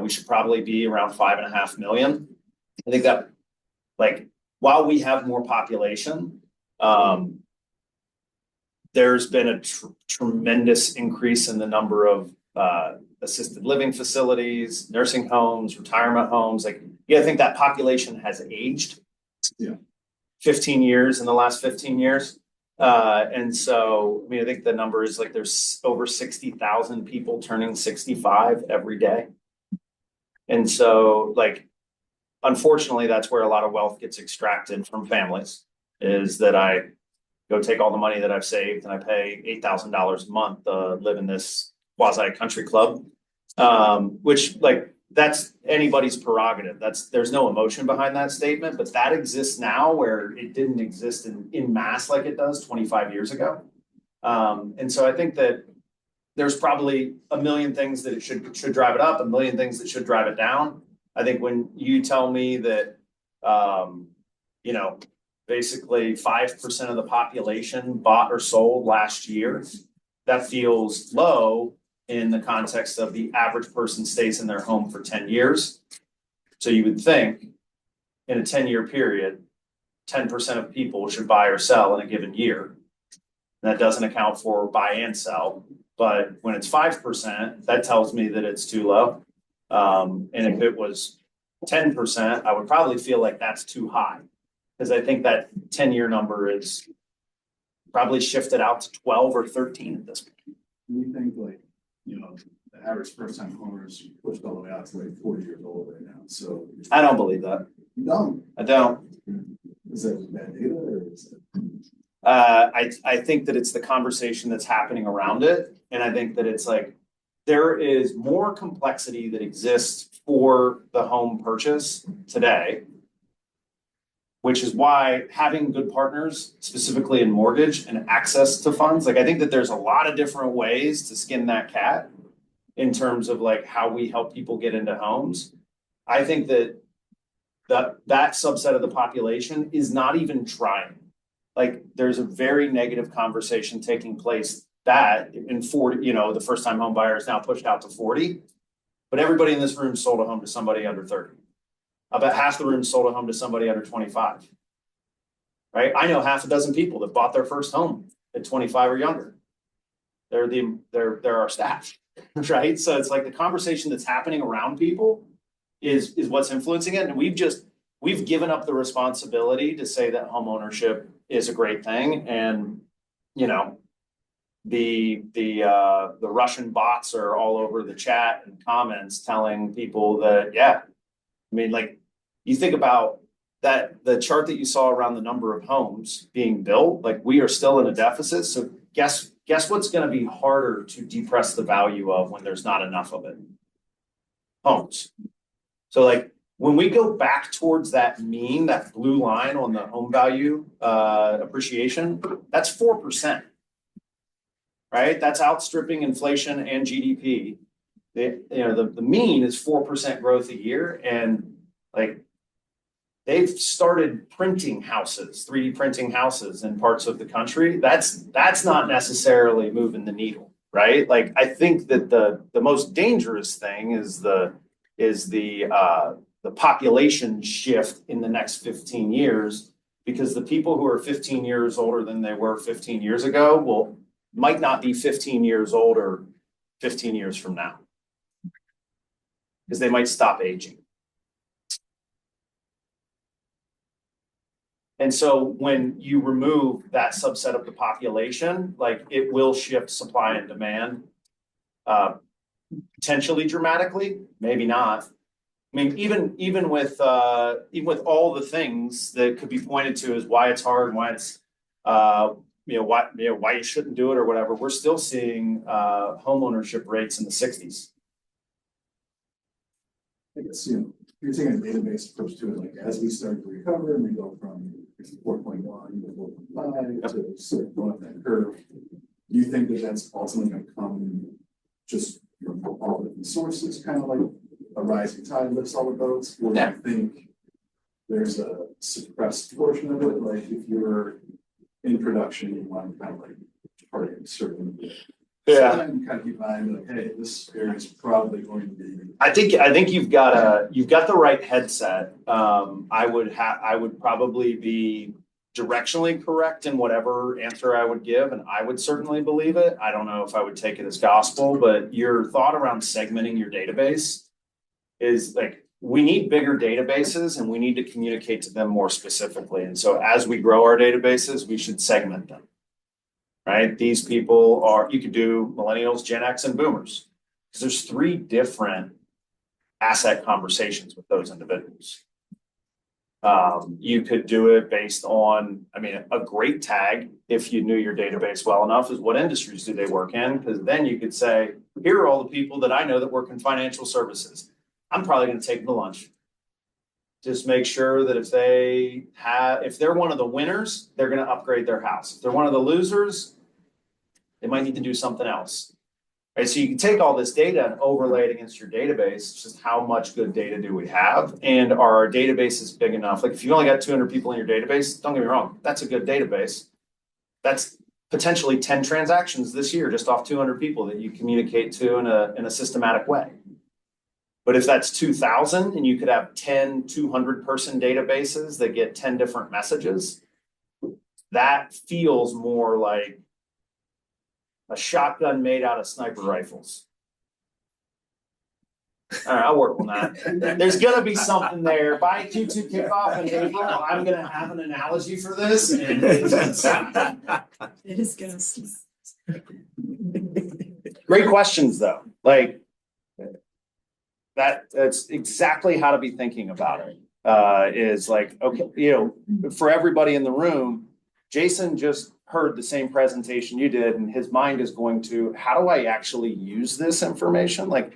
we should probably be around 5.5 million. I think that, like, while we have more population, there's been a tremendous increase in the number of assisted living facilities, nursing homes, retirement homes. Like, I think that population has aged. Yeah. 15 years in the last 15 years. And so, I think the number is like there's over 60,000 people turning 65 every day. And so, like, unfortunately, that's where a lot of wealth gets extracted from families, is that I go take all the money that I've saved and I pay $8,000 a month to live in this quasi country club. Which like that's anybody's prerogative. There's no emotion behind that statement, but that exists now where it didn't exist in mass like it does 25 years ago. And so I think that there's probably a million things that it should drive it up, a million things that should drive it down. I think when you tell me that, you know, basically 5% of the population bought or sold last year, that feels low in the context of the average person stays in their home for 10 years. So you would think in a 10-year period, 10% of people should buy or sell in a given year. And that doesn't account for buy and sell. But when it's 5%, that tells me that it's too low. And if it was 10%, I would probably feel like that's too high. Because I think that 10-year number is probably shifted out to 12 or 13 at this point. You think like, you know, the average first-time homeowner is pushed all the way out to like 40 years old right now. So I don't believe that. No. I don't. Is that bad data or is it? I think that it's the conversation that's happening around it. And I think that it's like there is more complexity that exists for the home purchase today, which is why having good partners, specifically in mortgage and access to funds, like I think that there's a lot of different ways to skin that cat in terms of like how we help people get into homes. I think that that subset of the population is not even trying. Like there's a very negative conversation taking place that in 40, you know, the first time home buyer is now pushed out to 40, but everybody in this room sold a home to somebody under 30. About half the room sold a home to somebody under 25. Right? I know half a dozen people that bought their first home at 25 or younger. They're our staff, right? So it's like the conversation that's happening around people is what's influencing it. And we've given up the responsibility to say that home ownership is a great thing. And, you know, the Russian bots are all over the chat and comments telling people that, yeah, I mean, like you think about that, the chart that you saw around the number of homes being built, like we are still in a deficit. So guess what's going to be harder to depress the value of when there's not enough of it? Homes. So like when we go back towards that mean, that blue line on the home value appreciation, that's 4%. Right? That's outstripping inflation and GDP. The mean is 4% growth a year. And like they've started printing houses, 3D printing houses in parts of the country. That's not necessarily moving the needle, right? Like I think that the most dangerous thing is the population shift in the next 15 years, because the people who are 15 years older than they were 15 years ago might not be 15 years older 15 years from now, because they might stop aging. And so when you remove that subset of the population, like it will shift supply and demand potentially dramatically, maybe not. I mean, even with all the things that could be pointed to as why it's hard and why it's why you shouldn't do it or whatever, we're still seeing home ownership rates in the 60s. I guess, you know, you're taking a database approach to it, like as we start to recover and we go from 4.1 to 4.5 to sort of going up that curve, do you think that that's ultimately going to come just from all the different sources, kind of like a rising tide lifts all the boats? Or do you think there's a suppressed portion of it, like if you're in production, you want to kind of like target certain. Yeah. So kind of keep in mind, like, hey, this area is probably going to be. I think you've got the right headset. I would probably be directionally correct in whatever answer I would give, and I would certainly believe it. I don't know if I would take it as gospel, but your thought around segmenting your database is like, we need bigger databases and we need to communicate to them more specifically. And so as we grow our databases, we should segment them, right? These people you could do millennials, Gen X, and boomers, because there's 3 different asset conversations with those individuals. You could do it based on, I mean, a great tag, if you knew your database well enough, is what industries do they work in? Because then you could say, here are all the people that I know that work in financial services. I'm probably going to take them to lunch. Just make sure that if they're one of the winners, they're going to upgrade their house. If they're one of the losers, they might need to do something else. Right, so you can take all this data and overlay it against your database. It's just how much good data do we have? And are our databases big enough? Like if you only got 200 people in your database, don't get me wrong, that's a good database. That's potentially 10 transactions this year just off 200 people that you communicate to in a systematic way. But if that's 2,000 and you could have 10 200-person databases that get 10 different messages, that feels more like a shotgun made out of sniper rifles. All right, I'll work on that. There's going to be something there. By Q2 kickoff in April, I'm going to have an analogy for this. And It is good. Great questions, though. Like that's exactly how to be thinking about it. Is like, okay, for everybody in the room, Jason just heard the same presentation you did, and his mind is going to, how do I actually use this information? Like,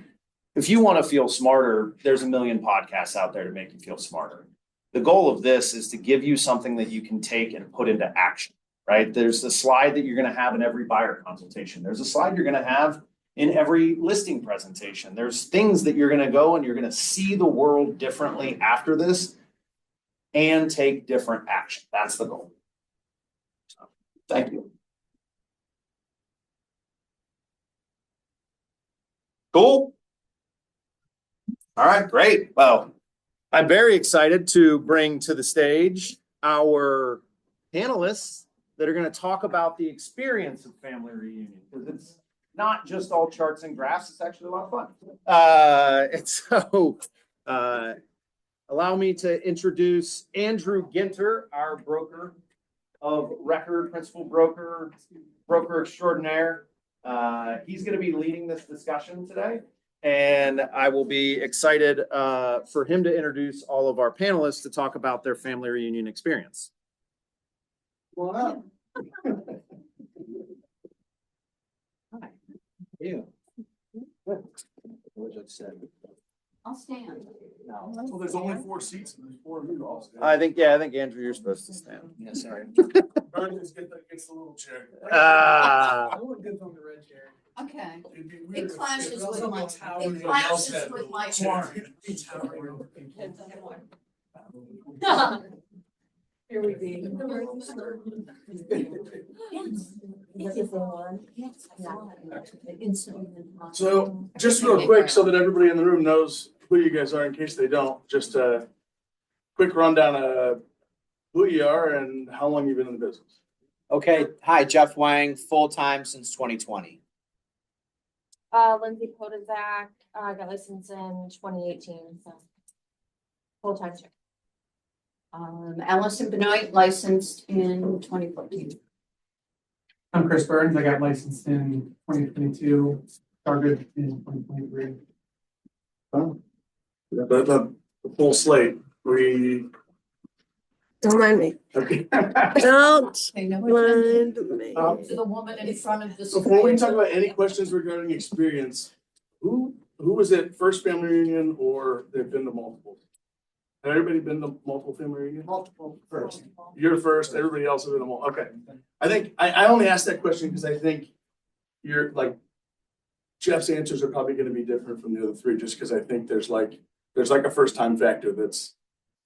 if you want to feel smarter, there's a million podcasts out there to make you feel smarter. The goal of this is to give you something that you can take and put into action, right? There's a slide that you're going to have in every buyer consultation. There's a slide you're going to have in every listing presentation. There's things that you're going to go and you're going to see the world differently after this and take different action. That's the goal. Thank you. Cool. All right, great. Well, I'm very excited to bring to the stage our panelists that are going to talk about the experience of family reunion, because it's not just all charts and graphs. It's actually a lot of fun. And so allow me to introduce Andrew Ginter, our broker of record, principal broker extraordinaire. He's going to be leading this discussion today, and I will be excited for him to introduce all of our panelists to talk about their family reunion experience. Come on up. Hi. Yeah. What would you say? I'll stand. Well, there's only 4 seats and there's 4 of you all. I think Andrew, you're supposed to stand. Yeah, sorry. Gets the little chair. I would give them the red chair. Okay. It'd be weird It if clashes it with was my, a tower it and everybody else clashes had with a my chair. Here we be. So just real quick, so that everybody in the room knows who you guys are in case they don't, just a quick rundown of who you are and how long you've been in the business. Okay, hi, Jeff Wang, full-time since 2020. Lindsay Podazak, got licensed in 2018, so full-time. Allison Benoit, licensed in 2014. I'm Chris Burns. I got licensed in 2022, started in 2023. The full slate, Don't mind me. okay. Don't Okay, no mind attention me. to the woman in front of the screen. Before we talk about any questions regarding experience, who was it first family reunion or they've been to multiple? Has everybody been to multiple family reunions? Multiple. First. You're first, everybody else has been to multiple. Okay. I think I only asked that question because I think you're like Jeff's answers are probably going to be different from the other 3, just because I think there's like a first time factor that's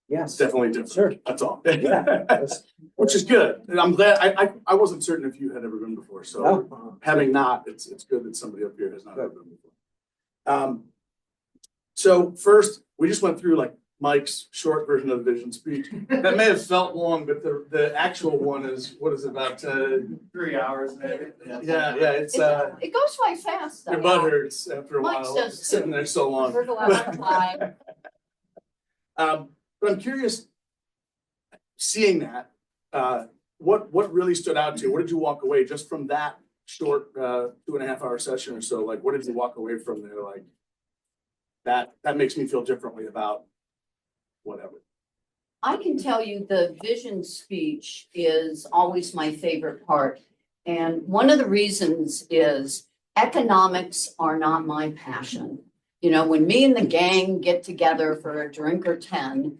definitely different. Sure. That's all. Yeah. Which is good. And I'm glad I wasn't certain if you had ever been before. So No. having not, it's good that somebody up here has not ever been before. So first, we just went through like Mike's short version of the vision speech. That may have felt long, but the actual one is, what is it, about 3 hours maybe. yeah, it's It goes by fast though. your butt hurts after a Mike's while does too. sitting there so long. There's a lot of time. But I'm curious, seeing that, what really stood out to you? What did you walk away just from that short 2.5 hour session or so? Like, what did you walk away from there? Like that makes me feel differently about whatever. I can tell you the vision speech is always my favorite part. And one of the reasons is economics are not my passion. You know, when me and the gang get together for a drink or 10,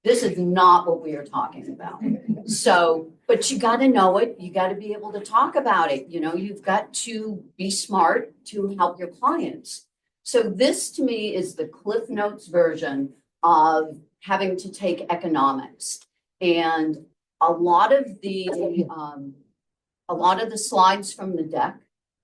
this is not what we are talking about. So, but you got to know it. You got to be able to talk about it. You know, you've got to be smart to help your clients. So this to me is the Cliff Notes version of having to take economics. And a lot of the slides from the deck,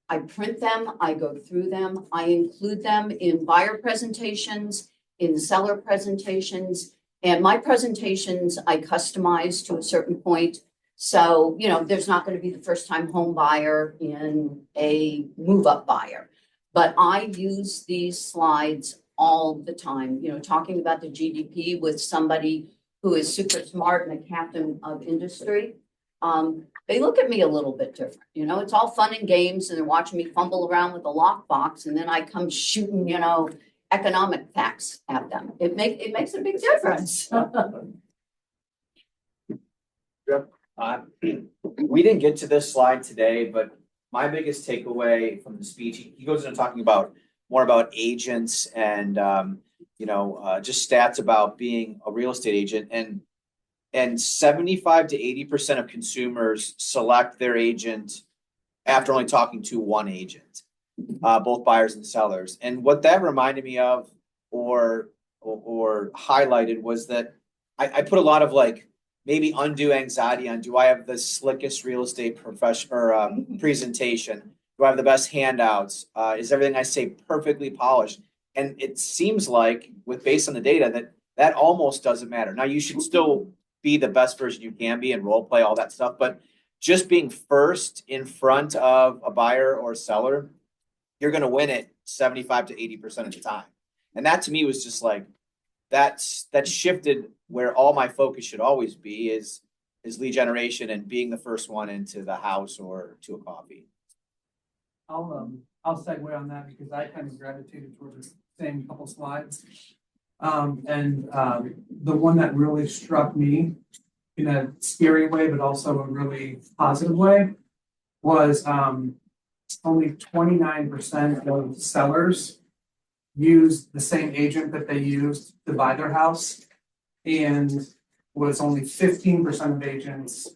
I print them, I go through them, I include them in buyer presentations, in seller presentations, and my presentations I customize to a certain point. So, you know, there's not going to be the first time home buyer in a move up buyer, but I use these slides all the time, you know, talking about the GDP with somebody who is super smart and a captain of industry. They look at me a little bit different, you know, it's all fun and games and they're watching me fumble around with a lockbox and then I come shooting, you know, economic facts at them. It makes a big difference. We didn't get to this slide today, but my biggest takeaway from the speech, he goes into talking about more about agents and, just stats about being a real estate agent, and 75 to 80% of consumers select their agent after only talking to one agent, both buyers and sellers. And what that reminded me of or highlighted was that I put a lot of like maybe undue anxiety on, do I have the slickest real estate presentation? Do I have the best handouts? Is everything I say perfectly polished? And it seems like, based on the data, that almost doesn't matter. Now, you should still be the best version you can be and role play all that stuff, but just being first in front of a buyer or seller, you're going to win it 75 to 80% of the time. And that to me was just like, that shifted where all my focus should always be is lead generation and being the first one into the house or to a coffee. I'll segue on that because I kind of gravitated towards the same couple slides. The one that really struck me in a scary way, but also a really positive way, was only 29% of sellers used the same agent that they used to buy their house, and was only 15% of agents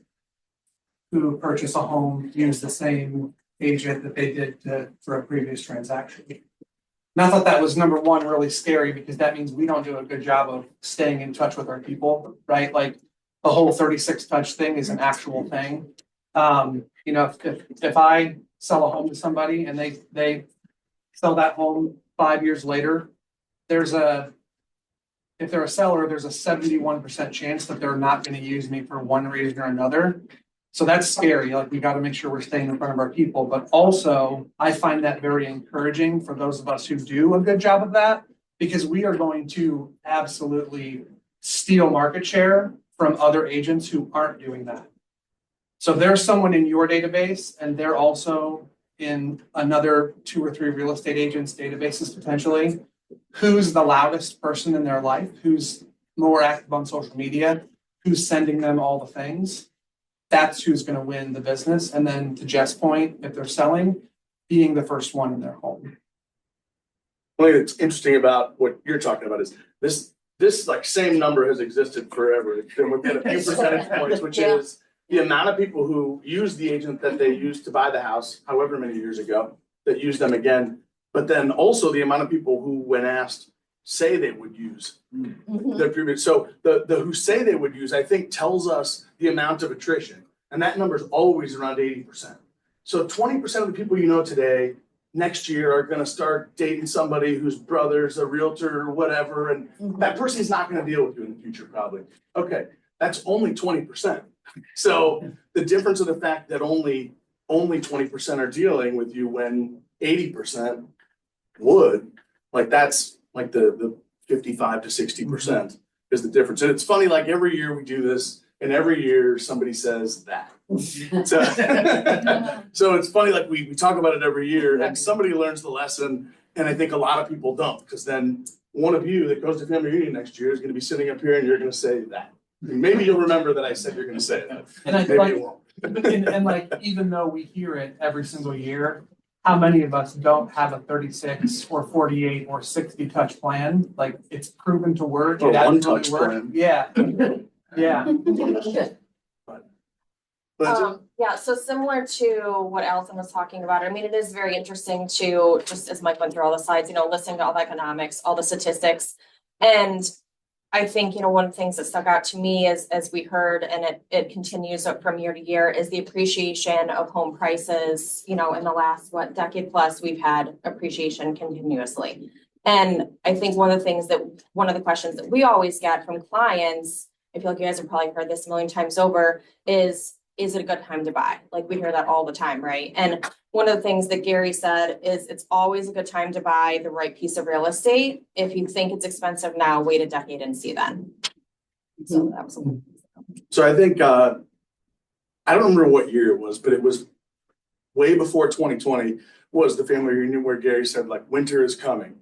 who purchase a home use the same agent that they did for a previous transaction. And I thought that was, number one, really scary because that means we don't do a good job of staying in touch with our people, right? Like the whole 36 touch thing is an actual thing. If I sell a home to somebody and they sell that home 5 years later, if they're a seller, there's a 71% chance that they're not going to use me for one reason or another. So that's scary. Like, we got to make sure we're staying in front of our people. But also, I find that very encouraging for those of us who do a good job of that, because we are going to absolutely steal market share from other agents who aren't doing that. So there's someone in your database, and they're also in another 2 or 3 real estate agents' databases potentially, who's the loudest person in their life, who's more active on social media, who's sending them all the things. That's who's going to win the business. And then to Jeff's point, if they're selling, being the first one in their home. One thing that's interesting about what you're talking about is this like same number has existed forever. It's been within a few percentage points, which is the amount of people who use the agent that they used to buy the house, however many years ago, that use them again. But then also the amount of people who, when asked, say they would use their previous. So the who say they would use, I think, tells us the amount of attrition. And that number is always around 80%. So 20% of the people you know today, next year are going to start dating somebody whose brother's a realtor or whatever. And that person's not going to deal with you in the future, probably. Okay, that's only 20%. So the difference of the fact that only 20% are dealing with you when 80% would, like, that's like the 55 to 60% is the difference. And it's funny, like every year we do this and every year somebody says that. So it's funny, like we talk about it every year and somebody learns the lesson. And I think a lot of people don't, because then one of you that goes to family reunion next year is going to be sitting up here and you're going to say that. Maybe you'll remember that I said you're gonna say it. And I Maybe like, you won't. and like, even though we hear it every single year, how many of us don't have a 36 or 48 or 60 touch plan? Like, it's proven to work. Or It hasn't one-touch really worked. plan. Yeah, yeah. Good. Lindsay? Yeah, so similar to what Allison was talking about, I mean, it is very interesting to, just as Mike went through all the slides, listening to all the economics, all the statistics. And I think, one of the things that stuck out to me is, as we heard, and it continues from year to year, is the appreciation of home prices. In the last, decade plus, we've had appreciation continuously. And I think one of the questions that we always get from clients, I feel like you guys have probably heard this a million times over, is it a good time to buy? Like, we hear that all the time, right? And one of the things that Gary said is it's always a good time to buy the right piece of real estate. If you think it's expensive now, wait a decade and see then. So that was. So I think, I don't remember what year it was, but it was way before 2020 was the family reunion where Gary said like, winter is coming.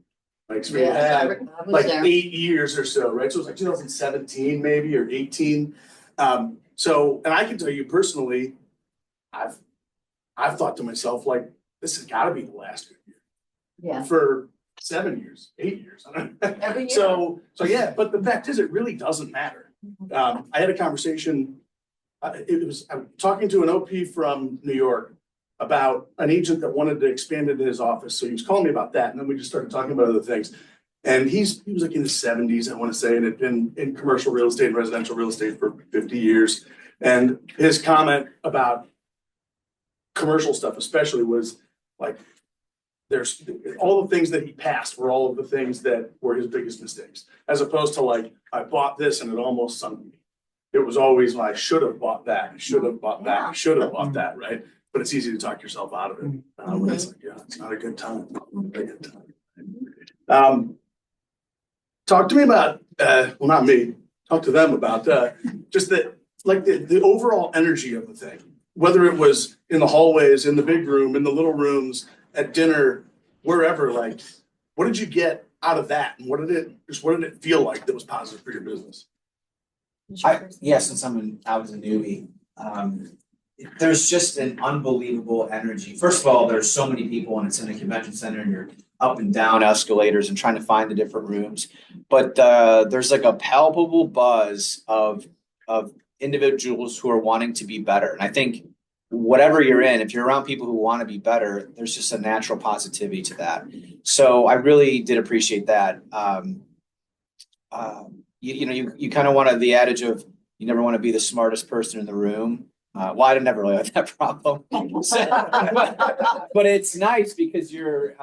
Like, so we Yes, had I was like there. 8 years or so, right? So it was like 2017 maybe, or 18. So, and I can tell you personally, I've thought to myself, like, this has gotta be the last good year Yeah, for 7 years, 8 years. I don't know. every year. So yeah, but the fact is, it really doesn't matter. I had a conversation, I was talking to an OP from New York about an agent that wanted to expand into his office. So he was calling me about that. And then we just started talking about other things. And he was like in his 70s, I want to say, and had been in commercial real estate and residential real estate for 50 years. And his comment about commercial stuff especially was like, there's all the things that he passed were all of the things that were his biggest mistakes, as opposed to like, I bought this and it almost sunk me. It was always like, I should have bought that, I should have bought that, I should have bought that, right? But it's easy to talk yourself out of it. When it's like, yeah, it's not a good time, not a good time. Talk to me about, well, not me, talk to them about just the overall energy of the thing. Whether it was in the hallways, in the big room, in the little rooms, at dinner, wherever, like, what did you get out of that? And what did it feel like that was positive for your business? Since I was a newbie, there's just an unbelievable energy. First of all, there's so many people and it's in a convention center and you're up and down escalators and trying to find the different rooms. But there's like a palpable buzz of individuals who are wanting to be better. And I think whatever you're in, if you're around people who want to be better, there's just a natural positivity to that. So I really did appreciate that. You kind of wanted the adage of you never want to be the smartest person in the room. Well, I never really had that problem. But it's nice because you're,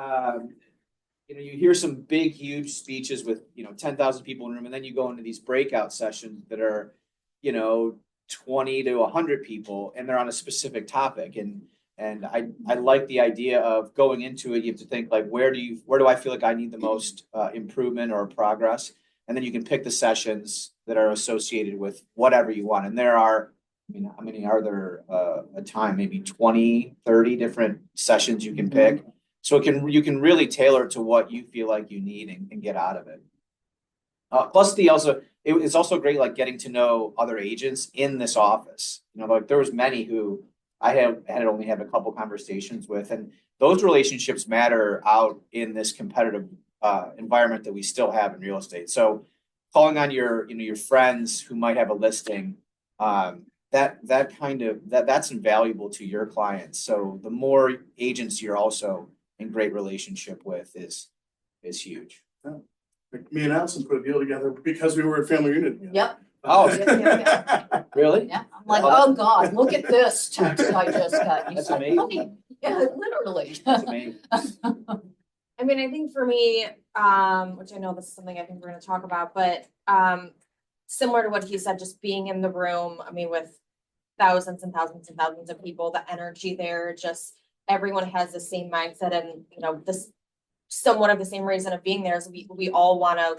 you hear some big, huge speeches with, 10,000 people in the room, and then you go into these breakout sessions that are, 20 to 100 people, and they're on a specific topic. And I like the idea of going into it. You have to think like, where do I feel like I need the most improvement or progress? And then you can pick the sessions that are associated with whatever you want. And there are, how many are there a time? Maybe 20, 30 different sessions you can pick. So you can really tailor it to what you feel like you need and get out of it. Plus it's also great, like getting to know other agents in this office. Like there was many who I had only had a couple conversations with, and those relationships matter out in this competitive environment that we still have in real estate. So calling on your friends who might have a listing, that's invaluable to your clients. So the more agents you're also in great relationship with is huge. Yeah. Like me and Allison put a deal together because we were a family unit. Together. Yep. Oh, Yeah. really? Yeah, I'm like, oh God, look at this text I just got. You That's said, amazing. "Honey," yeah, literally. That's amazing. I mean, I think for me, which I know this is something I think we're gonna talk about, but similar to what he said, just being in the room, I mean, with thousands and thousands and thousands of people, the energy there, just everyone has the same mindset and, this somewhat of the same reason of being there is we all wanna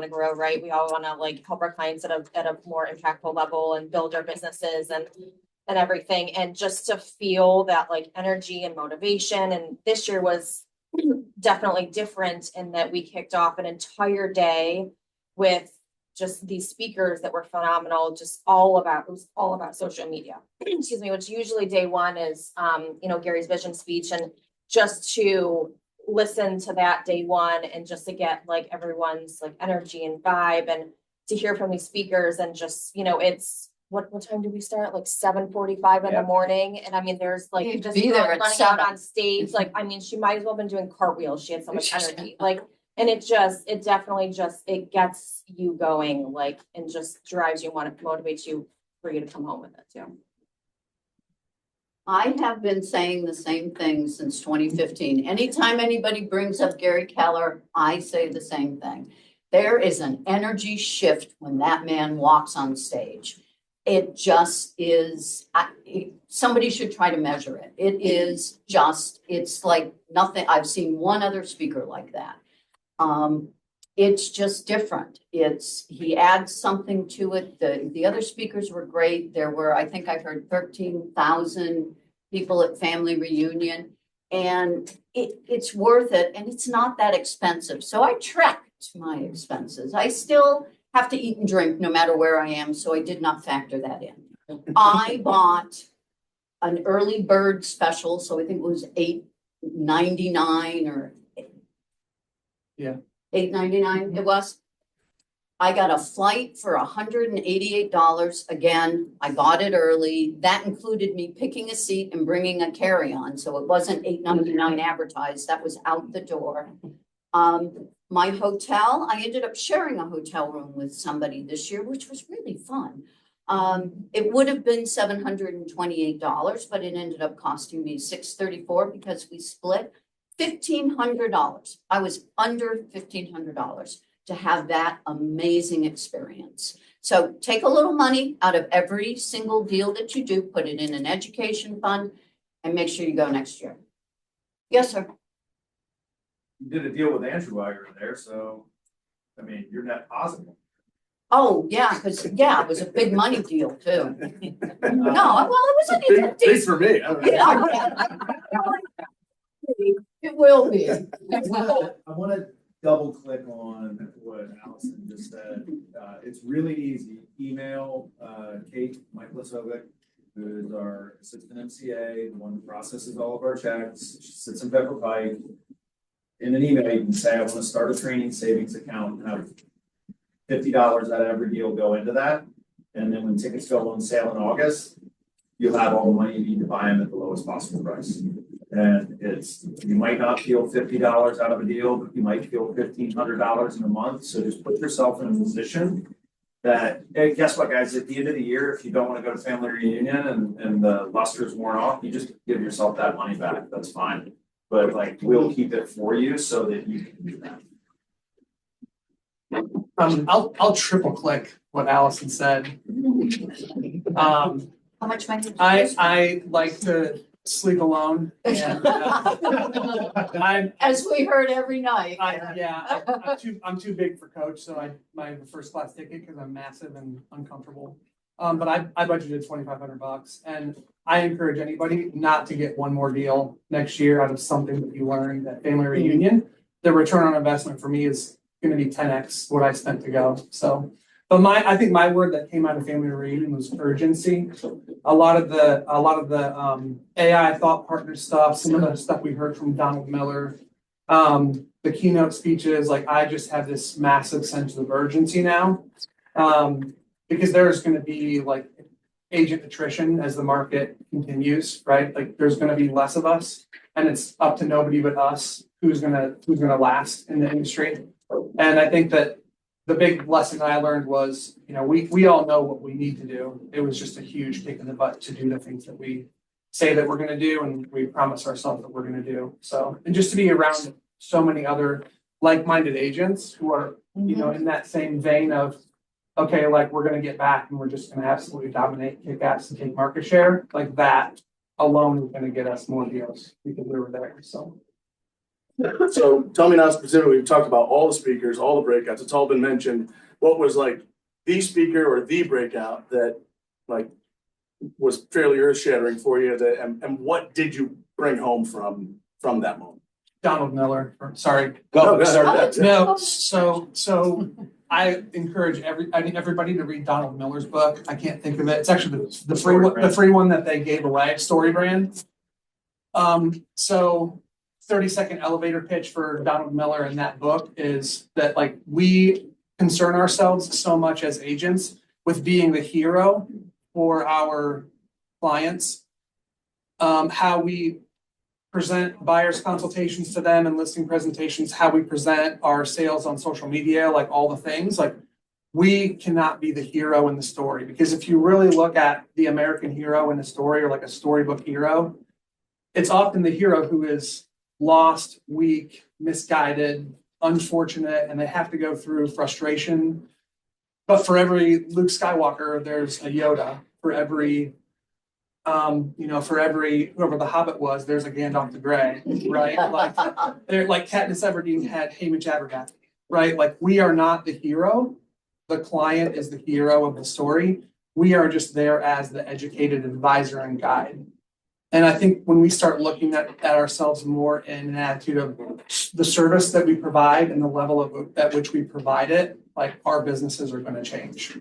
grow, right? We all wanna like help our clients at a more impactful level and build our businesses and everything. And just to feel that like energy and motivation. And this year was definitely different in that we kicked off an entire day with just these speakers that were phenomenal, just all about, it was all about social media. Excuse me, which usually day one is, Gary's vision speech, and just to listen to that day one and just to get like everyone's like energy and vibe and to hear from these speakers and just, it's, what time did we start? Like 7:45 in the morning. And I mean, there's like You'd just be there running at out 7. on stage. Like, I mean, she might as well have been doing cartwheels. She had so much energy. Like, and it definitely just, it gets you going, like, and just drives you, motivates you for you to come home with it too. I have been saying the same thing since 2015. Anytime anybody brings up Gary Keller, I say the same thing. There is an energy shift when that man walks on stage. It just is, somebody should try to measure it. It is just, it's like nothing. I've seen one other speaker like that. It's just different. He adds something to it. The other speakers were great. There were, I think I heard 13,000 people at family reunion, and it's worth it. And it's not that expensive. So I tracked my expenses. I still have to eat and drink no matter where I am. So I did not factor that in. I bought an early bird special. So I think it was $8.99 or $8.99 it was. I got a flight for $188. Again, I got it early. That included me picking a seat and bringing a carry-on. So it wasn't $8.99 advertised. That was out the door. My hotel, I ended up sharing a hotel room with somebody this year, which was really fun. It would have been $728, but it ended up costing me $634 because we split. $1,500. I was under $1,500 to have that amazing experience. So take a little money out of every single deal that you do, put it in an education fund, and make sure you go next year. Yes, sir. You did a deal with Andrew while you were there, so, I mean, you're net positive. Oh, yeah, because, it was a big money deal too. No, well, it was a Big decent. for me. I don't know. Yeah. It will be. I wanna double click on what Allison just said. It's really easy. Email, Kate Michaelisovic, who is our assistant MCA, the one who processes all of our checks. She sits in Pepper Pike. In an email, you can say, I want to start a training savings account and have $50 out of every deal go into that. And then when tickets go on sale in August, you'll have all the money you need to buy them at the lowest possible price. And you might not feel $50 out of a deal, but you might feel $1,500 in a month. So just put yourself in a position that, hey, guess what, guys, at the end of the year, if you don't want to go to family reunion and the luster's worn off, you just give yourself that money back. That's fine. But like, we'll keep it for you so that you can do that. I'll triple click what Allison said. How much money? I like to sleep alone. And, As we heard every night. I'm too big for coach, so I have a first class ticket because I'm massive and uncomfortable. But I budgeted $2,500, and I encourage anybody not to get one more deal next year out of something that you learned at family reunion. The return on investment for me is going to be 10x what I spent to go. So, but I think my word that came out of family reunion was urgency. A lot of the AI thought partner stuff, some of the stuff we heard from Donald Miller, the keynote speeches, like I just have this massive sense of urgency now. Because there's going to be like agent attrition as the market continues, right? Like there's going to be less of us, and it's up to nobody but us who's going to last in the industry. And I think that the big lesson I learned was, we all know what we need to do. It was just a huge kick in the butt to do the things that we say that we're going to do, and we promise ourselves that we're going to do. So, and just to be around so many other like-minded agents who are, in that same vein of, okay, like we're going to get back and we're just going to absolutely dominate, kick ass, and take market share. Like that alone is going to get us more deals because we were there. So Tell me now specifically, we talked about all the speakers, all the breakouts, it's all been mentioned. What was like the speaker or the breakout that like was fairly earth shattering for you and what did you bring home from that moment? Donald Miller, sorry. Go. No, so I encourage everybody to read Donald Miller's book. I can't think of it. It's actually the free one that they gave away, Story Brand. So 30-second elevator pitch for Donald Miller in that book is that like we concern ourselves so much as agents with being the hero for our clients. How we present buyers consultations to them and listing presentations, how we present our sales on social media, like all the things, like we cannot be the hero in the story. Because if you really look at the American hero in a story or like a storybook hero, it's often the hero who is lost, weak, misguided, unfortunate, and they have to go through frustration. But for every Luke Skywalker, there's a Yoda. For every for every whoever the Hobbit was, there's a Gandalf the Grey, right? Like they're like Katniss Everdeen had Haymitch Abergath, right? Like we are not the hero. The client is the hero of the story. We are just there as the educated advisor and guide. And I think when we start looking at ourselves more in an attitude of the service that we provide and the level at which we provide it, like our businesses are going to change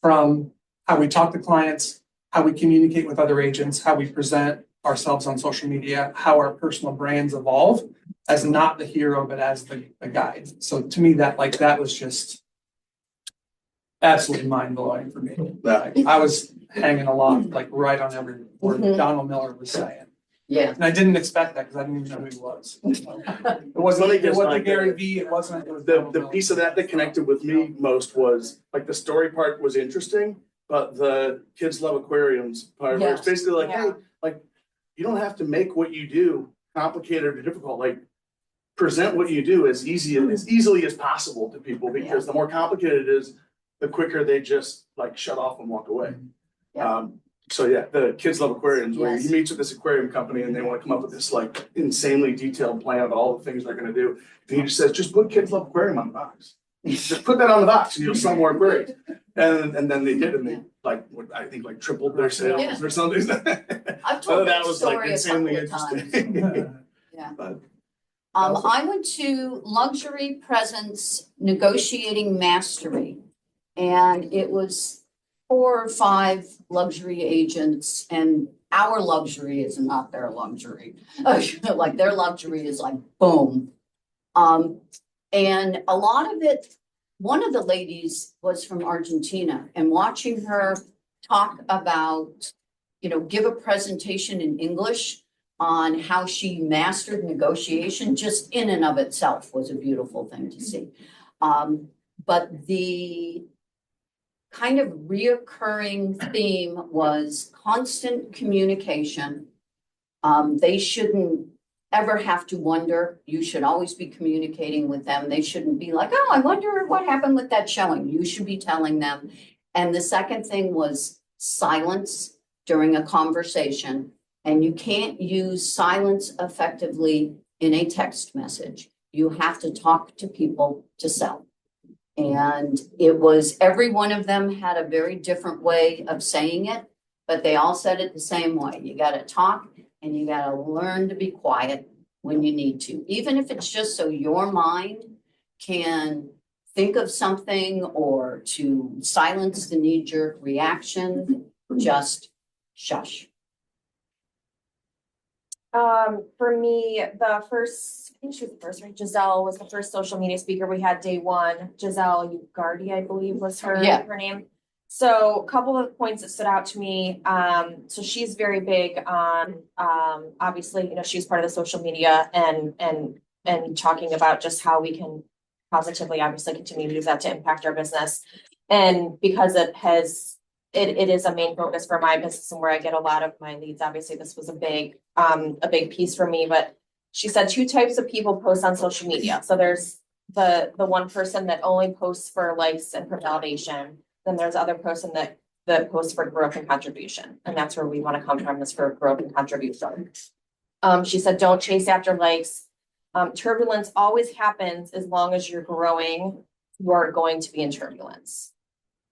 from how we talk to clients, how we communicate with other agents, how we present ourselves on social media, how our personal brands evolve as not the hero, but as the guide. So to me, that was just absolutely mind blowing for me. Like, I was hanging a lot, like right on every word Donald Miller was saying. Yeah. And I didn't expect that because I didn't even know who he was. It wasn't Gary Vee. It was The piece of that connected with me most was like the story part was interesting, but the kids love aquariums part, where it's Yes. basically like, Yeah. hey, like you don't have to make what you do complicated or difficult. Like present what you do as easily as possible to people, because the more complicated it is, the quicker they just like shut off and walk away. Yeah. So yeah, the kids love aquariums, where Yes. you meet with this aquarium company and they want to come up with this like insanely detailed plan of all the things they're gonna do. And he just says, just put kids love aquarium on the box. Just put that on the box and you'll sell more aquariums. And then they did, and they like, I think like tripled their sales or something. I've told That that was like story a insanely couple of times. interesting. Yeah. But I went to Luxury Presence Negotiating Mastery. And it was 4 or 5 luxury agents, and our luxury is not their luxury. Like their luxury is like boom. And a lot of it, one of the ladies was from Argentina, and watching her talk about, give a presentation in English on how she mastered negotiation, just in and of itself was a beautiful thing to see. But the kind of reoccurring theme was constant communication. They shouldn't ever have to wonder. You should always be communicating with them. They shouldn't be like, oh, I wonder what happened with that showing. You should be telling them. And the second thing was silence during a conversation. And you can't use silence effectively in a text message. You have to talk to people to sell. And it was, every one of them had a very different way of saying it, but they all said it the same way. You got to talk and you got to learn to be quiet when you need to, even if it's just so your mind can think of something or to silence the knee-jerk reaction, just shush. For me, I think she was the first, right? Giselle was the first social media speaker we had day one. Giselle Ugardi, I believe was her name. So a couple of points that stood out to me. So she's very big on, obviously, she's part of the social media and talking about just how we can positively, obviously, continue to use that to impact our business. And because it is a main focus for my business and where I get a lot of my leads. Obviously, this was a big piece for me, but she said 2 types of people post on social media. So there's the one person that only posts for likes and for validation. Then there's the other person that posts for growth and contribution. And that's where we want to come from, is for growth and contribution. She said, don't chase after likes. Turbulence always happens. As long as you're growing, you are going to be in turbulence.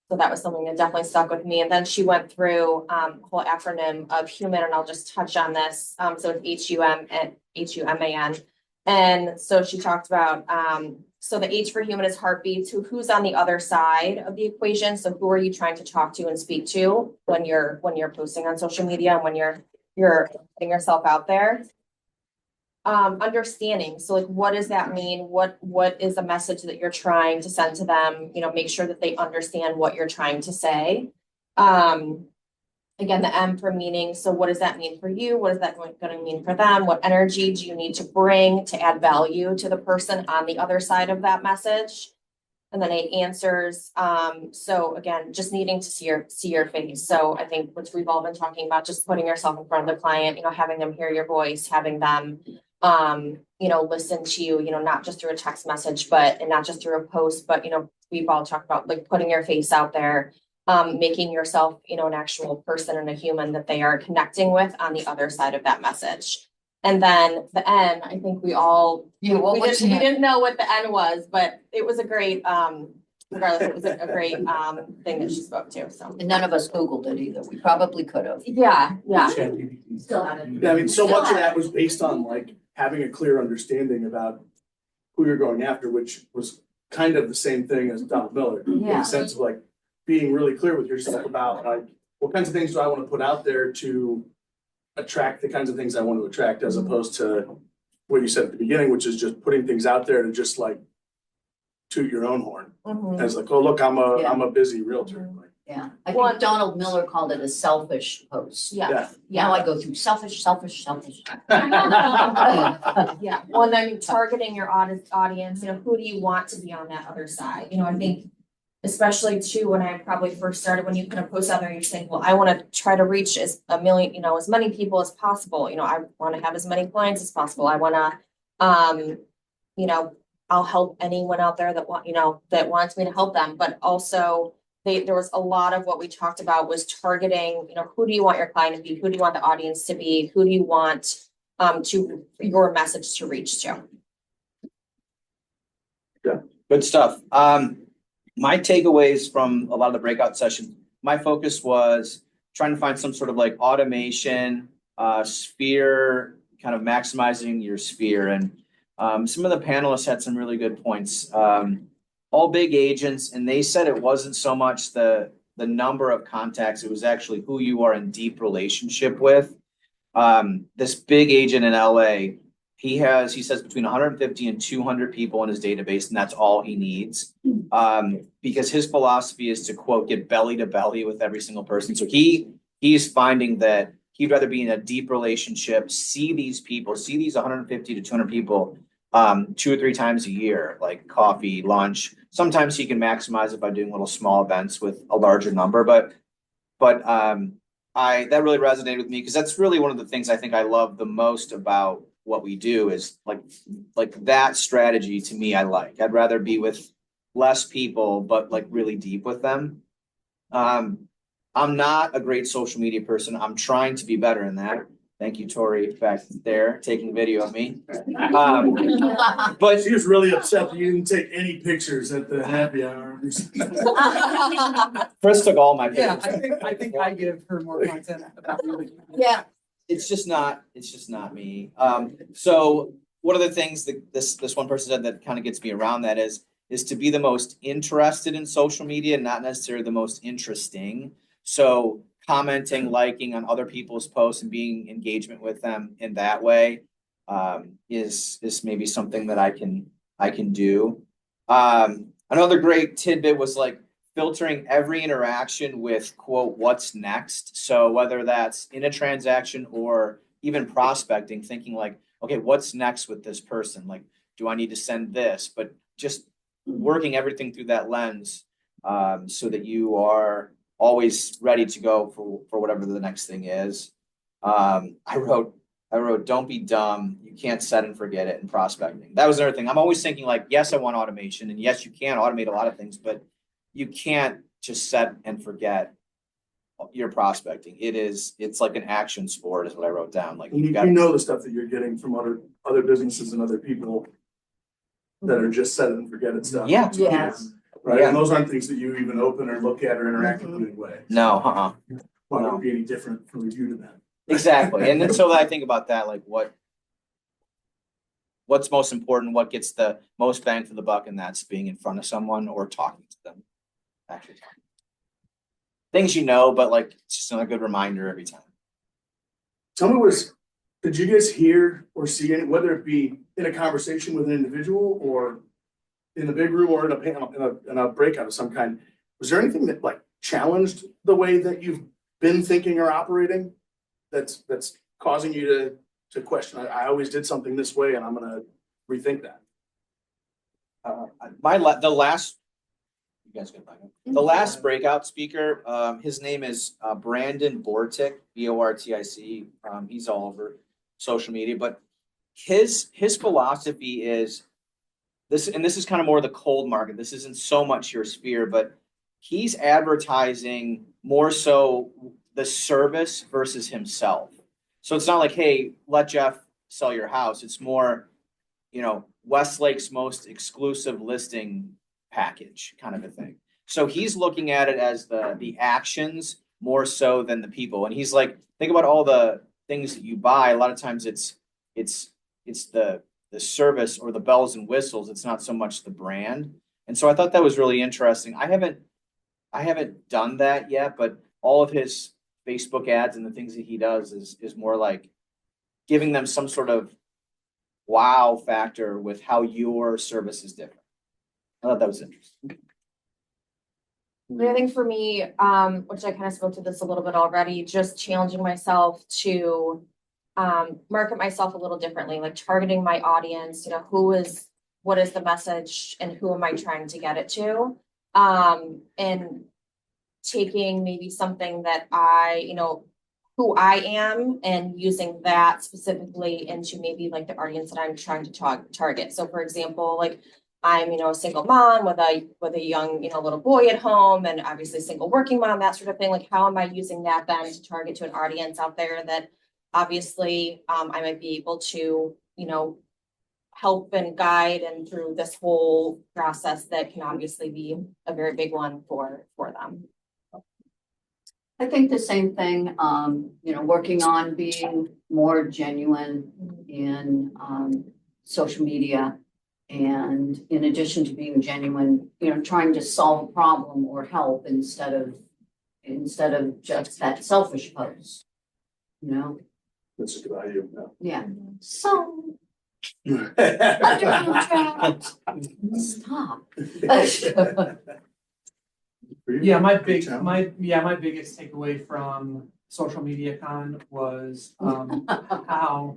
So that was something that definitely stuck with me. And then she went through a whole acronym of human, and I'll just touch on this. So it's HUM and HUMAN. And so she talked about So the H for human is heartbeat. So who's on the other side of the equation? So who are you trying to talk to and speak to when you're posting on social media and when you're putting yourself out there? Understanding. So like, what does that mean? What is the message that you're trying to send to them? You know, make sure that they understand what you're trying to say. Again, the M for meaning. So what does that mean for you? What is that going to mean for them? What energy do you need to bring to add value to the person on the other side of that message? And then 8 answers. So again, just needing to see your face. So I think what we've all been talking about, just putting yourself in front of the client, you know, having them hear your voice, having them, you know, listen to you, you know, not just through a text message, and not just through a post, but, you know, we've all talked about like putting your face out there, making yourself, you know, an actual person and a human that they are connecting with on the other side of that message. And then the N, I think we all, we didn't know what the N was, but it was a great, regardless, it was a great, thing that she spoke to, so. And none of us Googled it either. We probably could have. Yeah. Still haven't. Yeah, I mean, so much of that was based on like having a clear understanding about who you're going after, which was kind of the same thing as Donald Miller. In Yeah. the sense of like being really clear with yourself about like, what kinds of things do I want to put out there to attract the kinds of things I want to attract, as opposed to what you said at the beginning, which is just putting things out there to just like toot your own horn. Mhm. As like, oh, look, I'm Yeah. a busy realtor. Like, Yeah, I Well, think Donald Miller called it a selfish post. Yeah. Now I go through selfish. Yeah, well, and I mean, targeting your audience, you know, who do you want to be on that other side? You know, I think especially too, when I probably first started, when you kind of post out there, you think, well, I want to try to reach as many people as possible. You know, I want to have as many clients as possible. I want to, you know, I'll help anyone out there that wants me to help them. But also there was a lot of what we talked about was targeting, you know, who do you want your client to be? Who do you want the audience to be? Who do you want your message to reach to? Good stuff. My takeaways from a lot of the breakout sessions, my focus was trying to find some sort of like automation, sphere, kind of maximizing your sphere. And some of the panelists had some really good points. All big agents, and they said it wasn't so much the number of contacts, it was actually who you are in deep relationship with. This big agent in LA, he says between 150 and 200 people in his database, and that's all he needs. Because his philosophy is to, quote, get belly to belly with every single person. So he's finding that he'd rather be in a deep relationship, see these 150 to 200 people 2 or 3 times a year, like coffee, lunch. Sometimes he can maximize it by doing little small events with a larger number, but that really resonated with me, because that's really one of the things I think I love the most about what we do is like that strategy. To me, I'd rather be with less people, but like really deep with them. I'm not a great social media person. I'm trying to be better in that. Thank you, Tori, back there taking video of me. but she was really upset that you didn't take any pictures at the happy hour. Chris took all my Yeah, pictures. I think I give her more content about you. Yeah. It's just not me. So one of the things that this one person said that kind of gets me around that is to be the most interested in social media, not necessarily the most interesting. So commenting, liking on other people's posts and being engagement with them in that way is maybe something that I can do. Another great tidbit was like filtering every interaction with, quote, what's next. So whether that's in a transaction or even prospecting, thinking like, okay, what's next with this person? Like, do I need to send this? But just working everything through that lens so that you are always ready to go for whatever the next thing is. I wrote, don't be dumb. You can't set and forget it in prospecting. That was another thing. I'm always thinking like, yes, I want automation. And yes, you can automate a lot of things, but you can't just set and forget your prospecting. It's like an action sport is what I wrote down. Like you know the stuff that you're getting from other businesses and other people that are just set it and forget it stuff. Yeah. Yes. Right. Yeah. And those aren't things that you even open or look at or interact with in any way. No, Why would No. it be any different from you to them? Exactly. And then so I think about that, like what what's most important, what gets the most bang for the buck, and that's being in front of someone or talking to them. Actually talking. Things you know, but like it's just a good reminder every time. Tell me did you guys hear or see any, whether it be in a conversation with an individual or in the big room or in a panel, in a breakout of some kind, was there anything that like challenged the way that you've been thinking or operating that's causing you to question, I always did something this way and I'm gonna rethink that? The last, you guys can find him. The last breakout speaker, his name is Brandon Bortic, Bortic. He's all over social media, but his philosophy is this, and this is kind of more the cold market. This isn't so much your sphere, but he's advertising more so the service versus himself. So it's not like, hey, let Jeff sell your house. It's more, Westlake's most exclusive listing package kind of a thing. So he's looking at it as the actions more so than the people. And he's like, think about all the things that you buy. A lot of times it's the service or the bells and whistles. It's not so much the brand. And so I thought that was really interesting. I haven't done that yet, but all of his Facebook ads and the things that he does is more like giving them some sort of wow factor with how your service is different. I thought that was interesting. I think for me, which I kind of spoke to this a little bit already, just challenging myself to market myself a little differently, like targeting my audience, what is the message and who am I trying to get it to? And taking maybe something that who I am and using that specifically into maybe like the audience that I'm trying to target. So for example, like I'm, a single mom with a young, little boy at home and obviously single working mom, that sort of thing. Like how am I using that then to target to an audience out there that obviously I might be able to, help and guide and through this whole process that can obviously be a very big one for them. I think the same thing, working on being more genuine in social media. And in addition to being genuine, trying to solve a problem or help instead of just that selfish post, That's a good idea. Yeah. So, under contract. Stop. Yeah, my biggest takeaway from social media con was how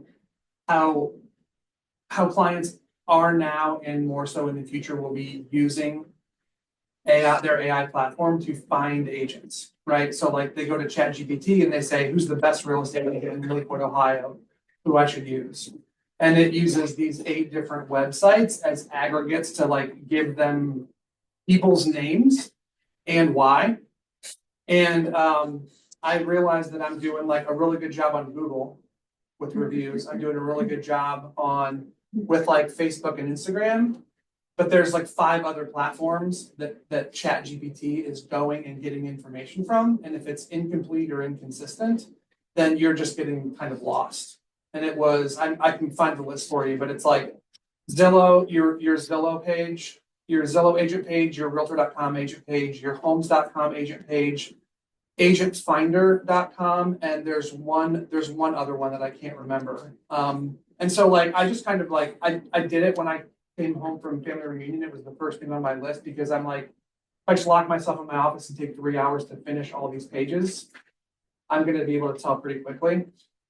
clients are now and more so in the future will be using their AI platform to find agents, right? So like they go to ChatGPT and they say, who's the best real estate agent in Lakewood, Ohio, who I should use? And it uses these 8 different websites as aggregates to like give them people's names and why. And I realized that I'm doing like a really good job on Google with reviews. I'm doing a really good job with like Facebook and Instagram, but there's like 5 other platforms that ChatGPT is going and getting information from. And if it's incomplete or inconsistent, then you're just getting kind of lost. And it was, I can find the list for you, but it's like Zillow, your Zillow page, your Zillow agent page, your realtor.com agent page, your homes.com agent page, agentfinder.com, and there's one other one that I can't remember. And so like I just kind of like I did it when I came home from family reunion. It was the first thing on my list because I'm like, if I just lock myself in my office and take 3 hours to finish all these pages, I'm gonna be able to tell pretty quickly.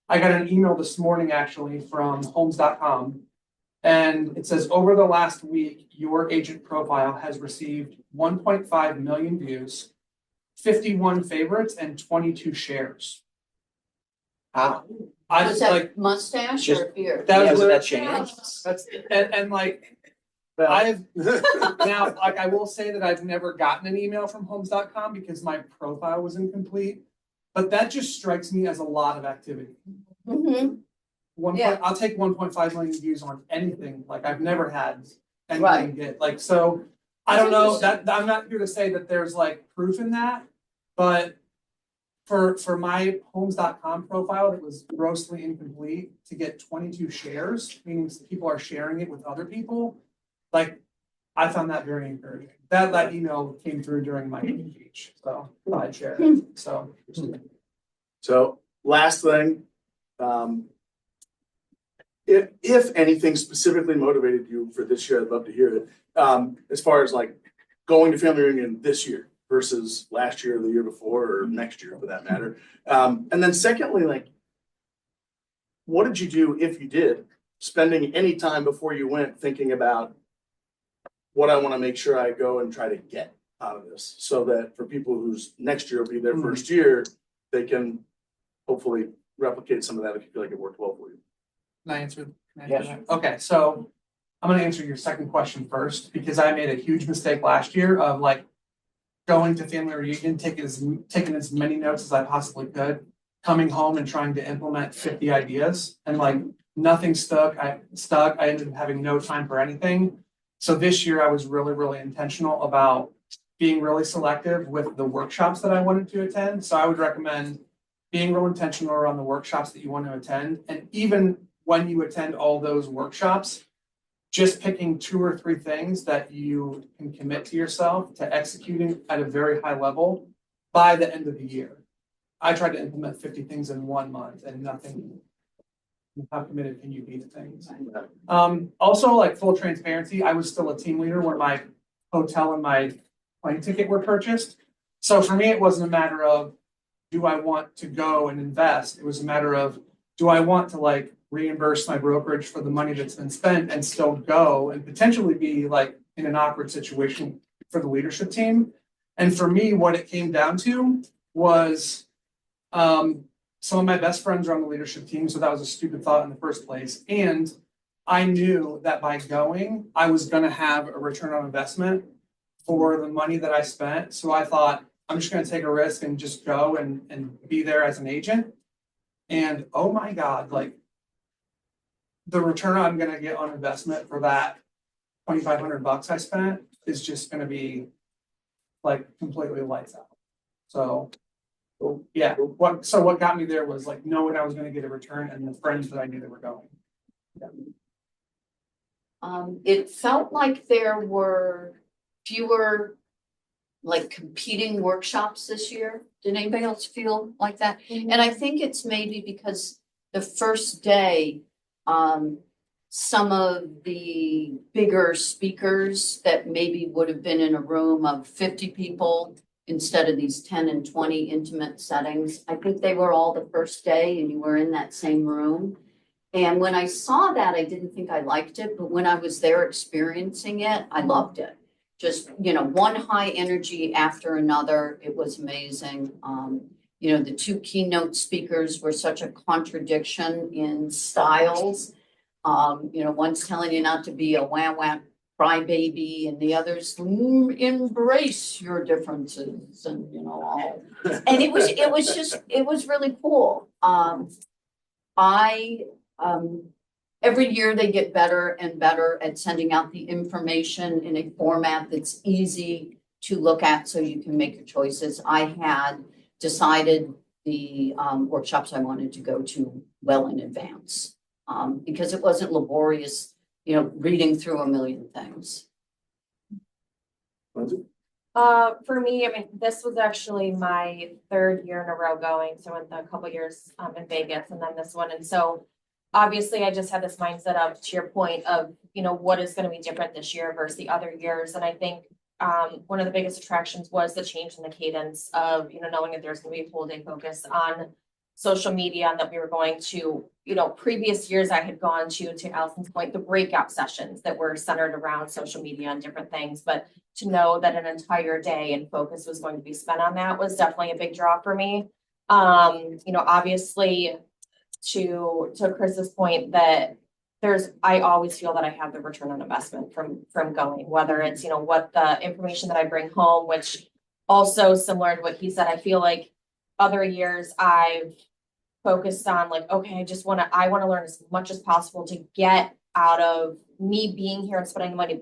I got an email this morning actually from homes.com. And it says, over the last week, your agent profile has received 1.5 million views, 51 favorites, and 22 shares. I Was just that like mustache or beard? that was that changed? that's and like I've now like I will say that I've never gotten an email from homes.com because my profile was incomplete, but that just strikes me as a lot of activity. Mm-hmm. I'll take 1.5 million views on anything. Like I've never had anything Right. get like so. I don't know that I'm not here to say that there's like proof in that, but for my homes.com profile, it was grossly incomplete to get 22 shares, meaning people are sharing it with other people. Like, I found that very encouraging. That email came through during my speech, so I shared it, so. So last thing, if anything specifically motivated you for this year, I'd love to hear it. As far as like going to family reunion this year versus last year or the year before or next year for that matter. And then secondly, like, what did you do if you did, spending any time before you went thinking about what I want to make sure I go and try to get out of this, so that for people whose next year will be their first year, they can hopefully replicate some of that if you feel like it worked well for you. Can I answer? Yes. That? Okay, so I'm gonna answer your second question first, because I made a huge mistake last year of like going to family reunion, taking as many notes as I possibly could, coming home and trying to implement 50 ideas, and like nothing stuck. I ended up having no time for anything. So this year I was really intentional about being really selective with the workshops that I wanted to attend. So I would recommend being real intentional around the workshops that you want to attend. And even when you attend all those workshops, just picking 2 or 3 things that you can commit to yourself to executing at a very high level by the end of the year. I tried to implement 50 things in 1 month and nothing. How committed can you be to things? Also, like full transparency, I was still a team leader when my hotel and my plane ticket were purchased. So for me, it wasn't a matter of, do I want to go and invest? It was a matter of, do I want to like reimburse my brokerage for the money that's been spent and still go and potentially be like in an awkward situation for the leadership team? And for me, what it came down to was some of my best friends are on the leadership team, so that was a stupid thought in the first place. And I knew that by going, I was going to have a return on investment for the money that I spent. So I thought, I'm just going to take a risk and just go and be there as an agent. And oh my God, like the return I'm going to get on investment for that $2,500 I spent is just going to be like completely lights out. So yeah, what got me there was like knowing I was going to get a return and the friends that I knew that were going. Yeah. It felt like there were fewer like competing workshops this year. Did anybody else feel like that? And I think it's maybe because the first day, some of the bigger speakers that maybe would have been in a room of 50 people instead of these 10 and 20 intimate settings, I think they were all the first day and you were in that same room. And when I saw that, I didn't think I liked it, but when I was there experiencing it, I loved it. Just, one high energy after another. It was amazing. The 2 keynote speakers were such a contradiction in styles. One's telling you not to be a wham crybaby, and the others embrace your differences, and all. And it was really cool. Every year they get better and better at sending out the information in a format that's easy to look at so you can make your choices. I had decided the workshops I wanted to go to well in advance because it wasn't laborious, reading through a million things. For me, I mean, this was actually my 3rd year in a row going. So I went a couple years in Vegas and then this one. And so obviously I just had this mindset of, to your point of, what is going to be different this year versus the other years. And I think one of the biggest attractions was the change in the cadence of, knowing that there's going to be a full day focus on social media and that we were going to, previous years I had gone to Allison's point, the breakout sessions that were centered around social media and different things. But to know that an entire day and focus was going to be spent on that was definitely a big draw for me. Obviously to Chris's point that I always feel that I have the return on investment from going, whether it's, what the information that I bring home, which also similar to what he said, I feel like other years I've focused on like, okay, I want to learn as much as possible to get out of me being here and spending money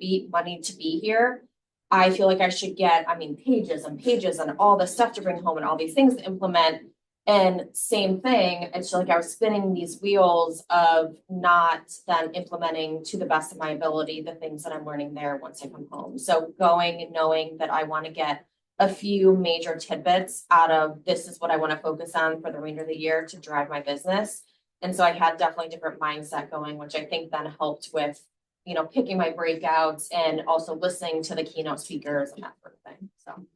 to be here. I feel like I should get, pages and pages and all this stuff to bring home and all these things to implement. And same thing, it's like I was spinning these wheels of not then implementing to the best of my ability the things that I'm learning there once I come home. So going and knowing that I want to get a few major tidbits out of this is what I want to focus on for the remainder of the year to drive my business. And so I had definitely different mindset going, which I think then helped with, you know, picking my breakouts and also listening to the keynote speakers and that sort of thing. So.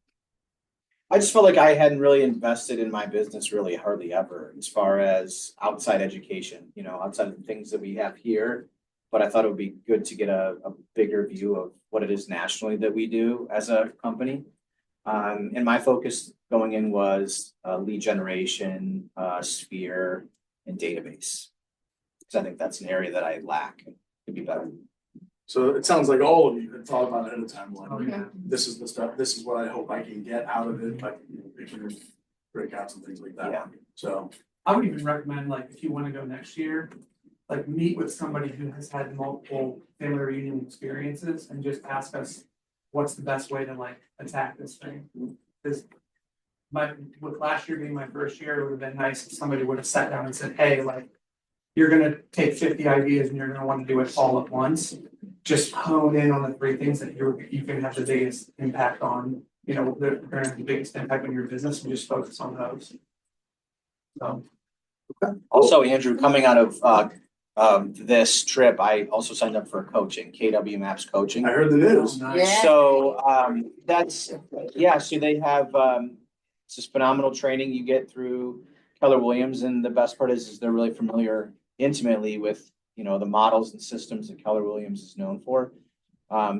I just felt like I hadn't really invested in my business really hardly ever as far as outside education, you know, outside of the things that we have here. But I thought it would be good to get a bigger view of what it is nationally that we do as a company. And my focus going in was lead generation, sphere, and database. Because I think that's an area that I lack and could be better. So it sounds like all of you had thought about it ahead of time, like, Oh, yeah. this is the stuff, this is what I hope I can get out of it, like, you know, pictures, breakouts and things like that. Yeah. So, I would even recommend, like, if you wanna go next year, like, meet with somebody who has had multiple family reunion experiences and just ask us what's the best way to like attack this thing. Cause with last year being my first year, it would have been nice if somebody would have sat down and said, hey, like, you're gonna take 50 ideas and you're gonna want to do it all at once. Just hone in on the 3 things that you can have the biggest impact on, you know, they're gonna have the biggest impact on your business and just focus on those. So. Also, Andrew, coming out of this trip, I also signed up for coaching, KW Maps coaching. I heard the news. Nice. Yeah. So that's, yeah, so they have, it's just phenomenal training you get through Keller Williams. And the best part is they're really familiar intimately with, you know, the models and systems that Keller Williams is known for.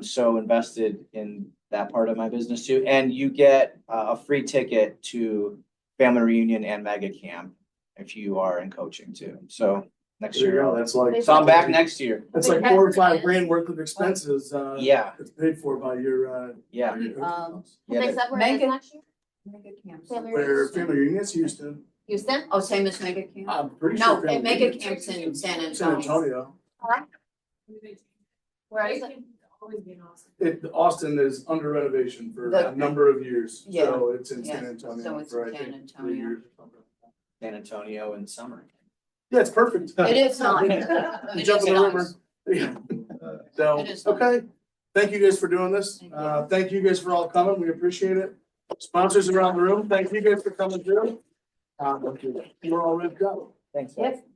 So invested in that part of my business too. And you get a free ticket to family reunion and mega camp if you are in coaching too. So next There you go, year, that's like. so I'm back next year. That's like 4 or 5 grand worth of expenses, Yeah, it's paid for by your, yeah. by your coaching costs. Yeah, Is that where it is Megan- next year? Mega camps. Family Where family reunions, Houston, Houston? Oh, same as mega camp? I'm pretty No, sure. family mega reunions- camps in San San Antonio. Antonio. Where is it? Austin is under renovation for The- a number of years, Yeah. so it's in Yeah, San Antonio so it's for, in I San think, 3 Antonio. years or something. San Antonio in summer. Yeah, it's perfect. It is nice. You It jump is in the river. nice. Yeah. So, It is nice. okay, thank you guys for doing this, Thank you. thank you guys for all coming, we appreciate it. Sponsors around the room, thank you guys for coming through. You're all ripped up. Thanks. Yep.